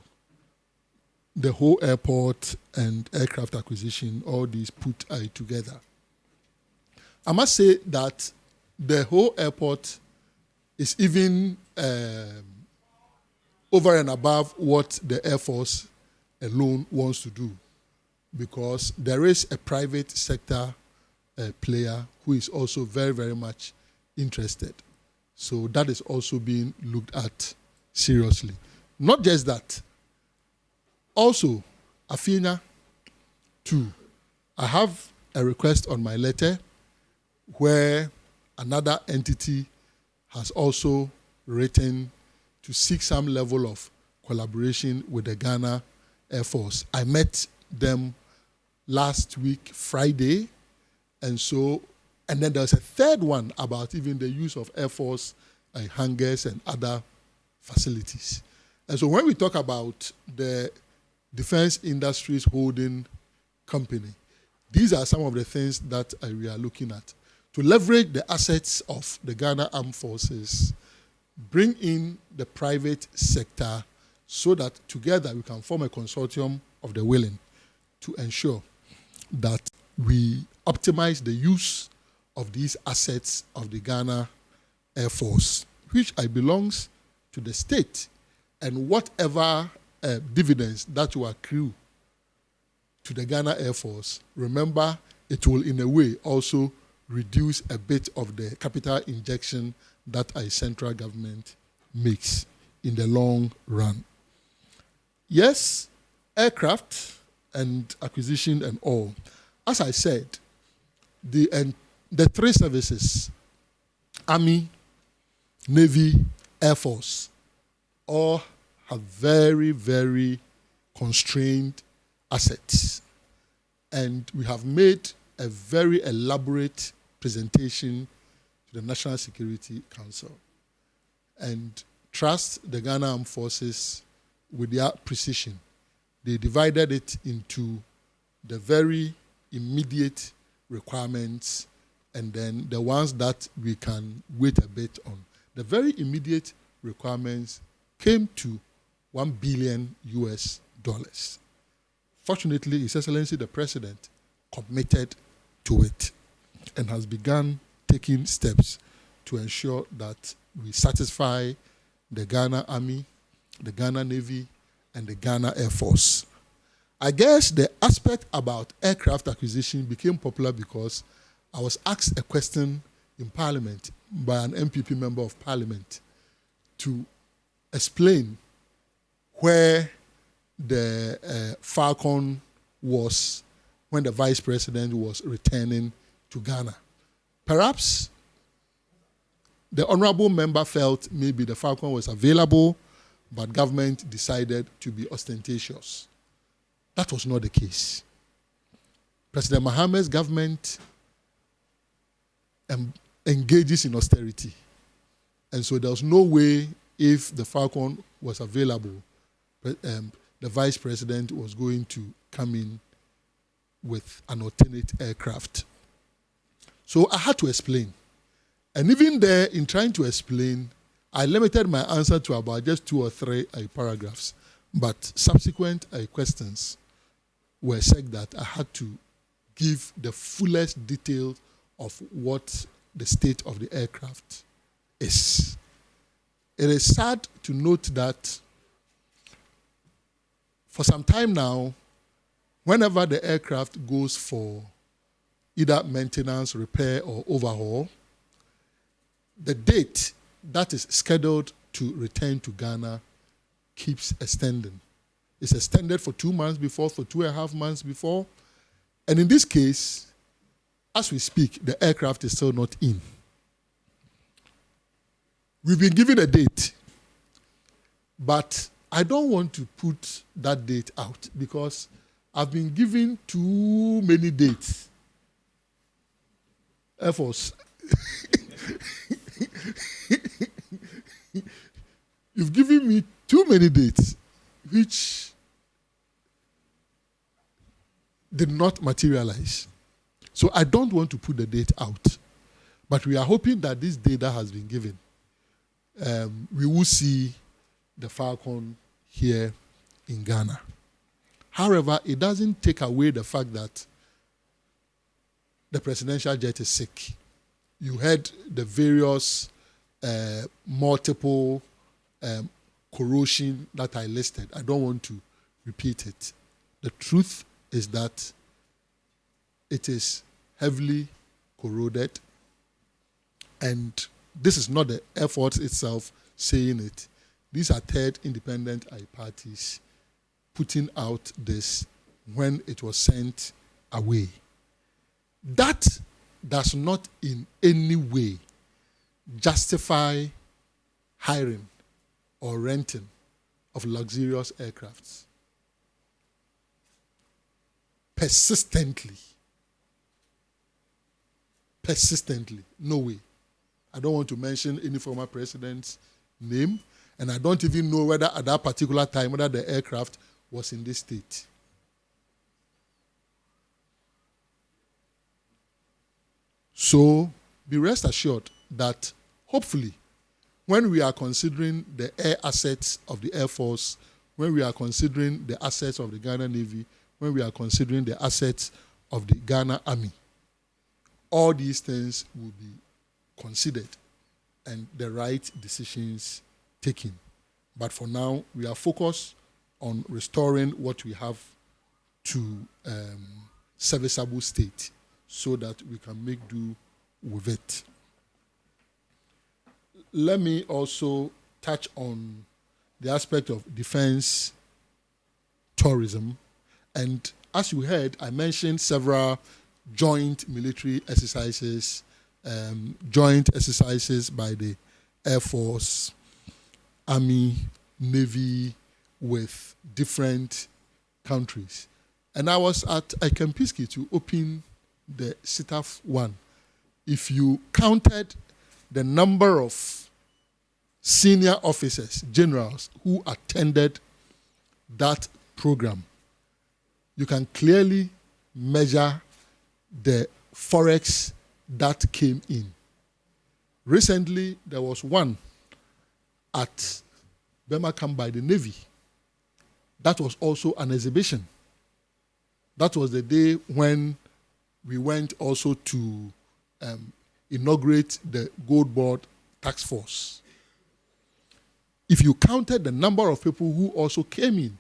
the whole airport and aircraft acquisition, all these put together. I must say that the whole airport is even over and above what the Air Force alone wants to do, because there is a private sector player who is also very, very much interested. So that is also being looked at seriously. Not just that. Also, Afina, too, I have a request on my letter where another entity has also written to seek some level of collaboration with the Ghana Air Force. I met them last week, Friday, and then there's a third one about even the use of Air Force hangars and other facilities. And so when we talk about the Defense Industries Holding Company, these are some of the things that we are looking at. To leverage the assets of the Ghana Armed Forces, bring in the private sector so that together we can form a consortium of the willing to ensure that we optimize the use of these assets of the Ghana Air Force, which belongs to the state, and whatever dividends that will accrue to the Ghana Air Force, remember, it will in a way also reduce a bit of the capital injection that a central government makes in the long run. Yes, aircraft and acquisition and all. As I said, the three services, Army, Navy, Air Force, all have very, very constrained assets. And we have made a very elaborate presentation to the National Security Council. And trust the Ghana Armed Forces with their precision. They divided it into the very immediate requirements and then the ones that we can wait a bit on. The very immediate requirements came to $1 billion US. Fortunately, His Excellency the President committed to it and has begun taking steps to ensure that we satisfy the Ghana Army, the Ghana Navy, and the Ghana Air Force. I guess the aspect about aircraft acquisition became popular because I was asked a question in Parliament by an MPP member of Parliament to explain where the Falcon was when the Vice President was returning to Ghana. Perhaps the honorable member felt maybe the Falcon was available, but government decided to be ostentatious. That was not the case. President Mohammed's government engages in austerity. And so there was no way, if the Falcon was available, the Vice President was going to come in with an alternate aircraft. So I had to explain. And even there, in trying to explain, I limited my answer to about just 2 or 3 paragraphs. But subsequent questions were said that I had to give the fullest detail of what the state of the aircraft is. It is sad to note that for some time now, whenever the aircraft goes for either maintenance, repair, or overhaul, the date that is scheduled to return to Ghana keeps extending. It's extended for 2 months before, for 2.5 months before. And in this case, as we speak, the aircraft is still not in. We've been given a date, but I don't want to put that date out because I've been given too many dates. Air Force. You've given me too many dates, which did not materialize. So I don't want to put the date out. But we are hoping that this date that has been given, we will see the Falcon here in Ghana. However, it doesn't take away the fact that the presidential jet is sick. You heard the various multiple corrosion that I listed. I don't want to repeat it. The truth is that it is heavily corroded, and this is not the Air Force itself saying it. These are third independent parties putting out this when it was sent away. That does not in any way justify hiring or renting of luxurious aircrafts. Persistently, no way. I don't want to mention any former president's name, and I don't even know whether at that particular time, whether the aircraft was in this state. So be rest assured that hopefully when we are considering the air assets of the Air Force, when we are considering the assets of the Ghana Navy, when we are considering the assets of the Ghana Army, all these things will be considered and the right decisions taken. But for now, we are focused on restoring what we have to serviceable state so that we can make do with it. Let me also touch on the aspect of defense tourism. And as you heard, I mentioned several joint military exercises, joint exercises by the Air Force, Army, Navy with different countries. And I was at Ikempiski to open the SITAF one. If you counted the number of senior officers, generals, who attended that program, you can clearly measure the forex that came in. Recently, there was one at Boamah Camp by the Navy. That was also an exhibition. That was the day when we went also to inaugurate the Gold Board Task Force. If you counted the number of people who also came in,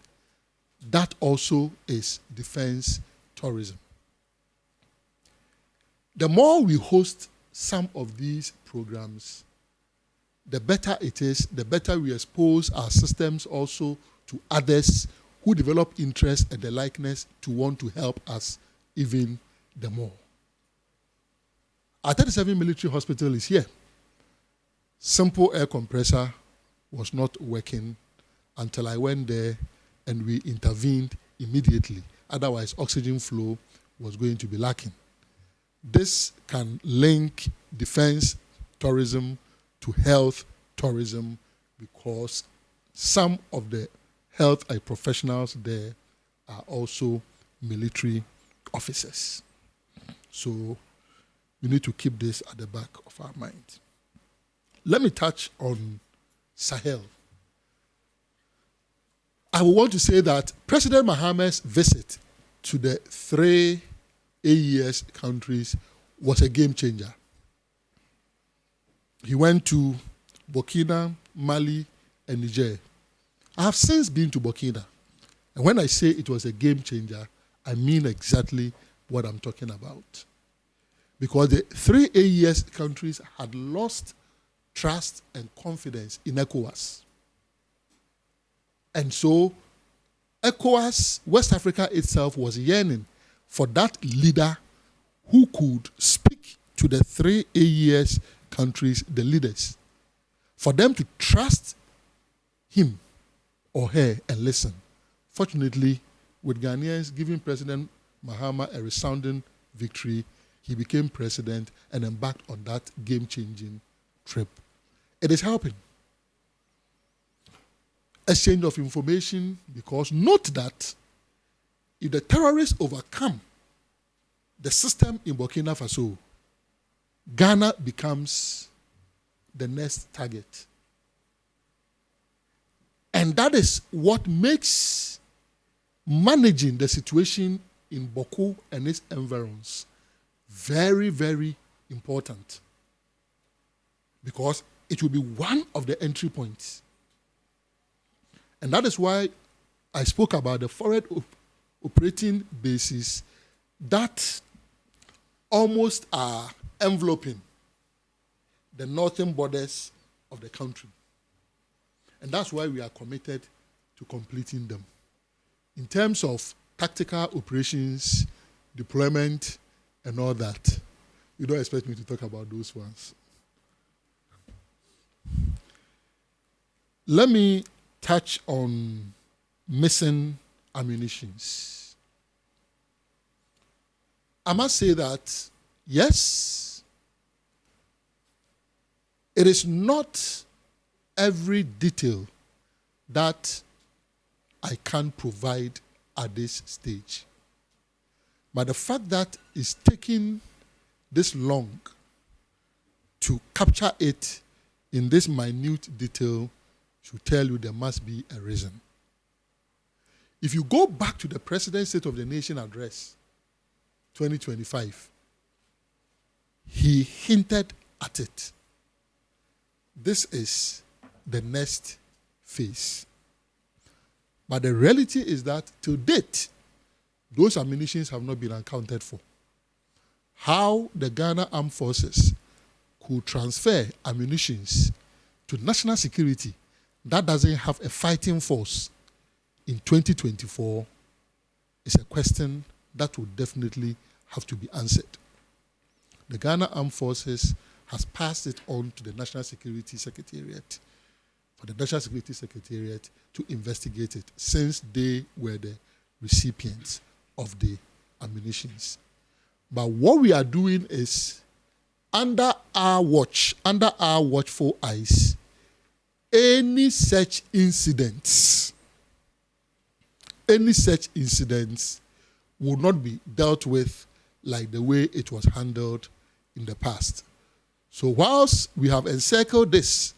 that also is defense tourism. The more we host some of these programs, the better it is, the better we expose our systems also to others who develop interest and the likeness to want to help us even the more. Our 37 military hospital is here. Simple air compressor was not working until I went there and we intervened immediately. Otherwise, oxygen flow was going to be lacking. This can link defense tourism to health tourism because some of the health professionals there are also military officers. So we need to keep this at the back of our mind. Let me touch on Sahel. I would want to say that President Mahama's visit to the 3 AES countries was a game changer. He went to Burkina, Mali, and Niger. I have since been to Burkina. And when I say it was a game changer, I mean exactly what I'm talking about. Because the 3 AES countries had lost trust and confidence in ECOWAS. And so ECOWAS, West Africa itself, was yearning for that leader who could speak to the 3 AES countries, the leaders, for them to trust him or her and listen. Fortunately, with Ghanaians giving President Mahama a resounding victory, he became president and embarked on that game-changing trip. It is helping. Exchange of information, because note that if the terrorists overcome the system in Burkina Faso, Ghana becomes the next target. And that is what makes managing the situation in Boko and its environs very, very important. Because it will be one of the entry points. And that is why I spoke about the forward operating bases that almost are enveloping the northern borders of the country. And that's why we are committed to completing them. In terms of tactical operations, deployment, and all that, you don't expect me to talk about those ones. Let me touch on missing ammunitions. I must say that, yes, it is not every detail that I can provide at this stage. But the fact that it's taking this long to capture it in this minute detail should tell you there must be a reason. If you go back to the President's State of the Nation address, 2025, he hinted at it. This is the next phase. But the reality is that to date, those ammunitions have not been accounted for. How the Ghana Armed Forces could transfer ammunitions to national security that doesn't have a fighting force in 2024 is a question that would definitely have to be answered. The Ghana Armed Forces has passed it on to the National Security Secretariat, for the National Security Secretariat to investigate it, since they were the recipients of the ammunitions. But what we are doing is, under our watch, under our watchful eyes, any such incidents will not be dealt with like the way it was handled in the past. So whilst we have encircled this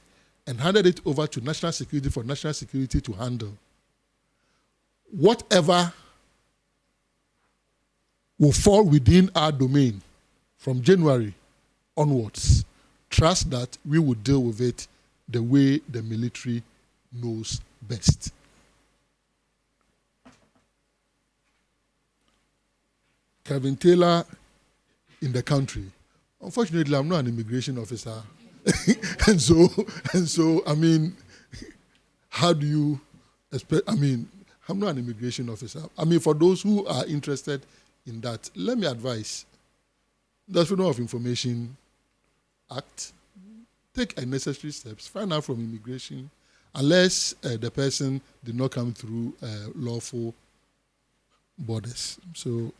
and handed it over to National Security for National Security to handle, whatever will fall within our domain from January onwards, trust that we will deal with it the way the military knows best. Kevin Taylor in the country. Unfortunately, I'm not an immigration officer. and so, I mean, how do you expect, I mean, I'm not an immigration officer. I mean, for those who are interested in that, let me advise, the Freedom of Information Act, take necessary steps, find out from immigration, unless the person did not come through lawful borders. So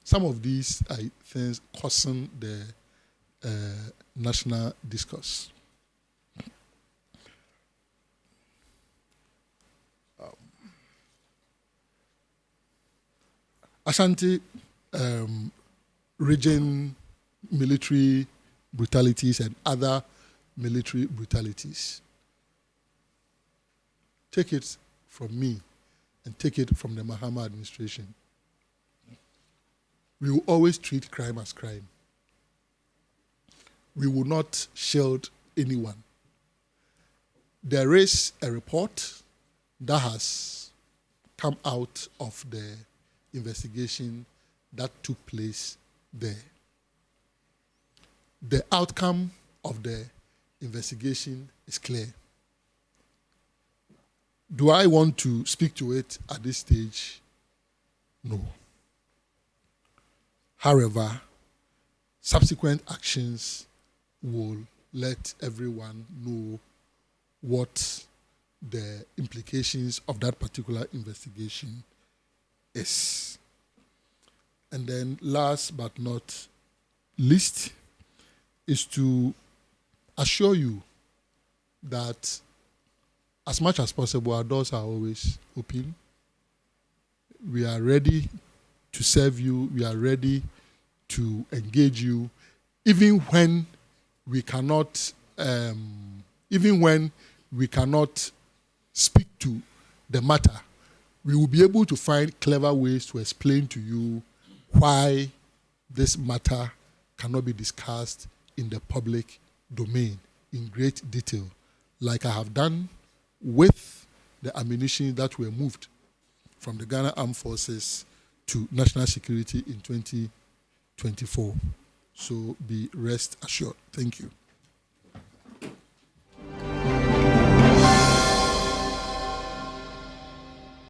some of these things caution the national discourse. Ashanti region military brutalities and other military brutalities. Take it from me and take it from the Mahama administration. We will always treat crime as crime. We will not shield anyone. There is a report that has come out of the investigation that took place there. The outcome of the investigation is clear. Do I want to speak to it at this stage? No. However, subsequent actions will let everyone know what the implications of that particular investigation is. And then last but not least is to assure you that as much as possible, our doors are always open. We are ready to serve you. We are ready to engage you, even when we cannot, speak to the matter. We will be able to find clever ways to explain to you why this matter cannot be discussed in the public domain in great detail, like I have done with the ammunition that were moved from the Ghana Armed Forces to national security in 2024. So be rest assured. Thank you.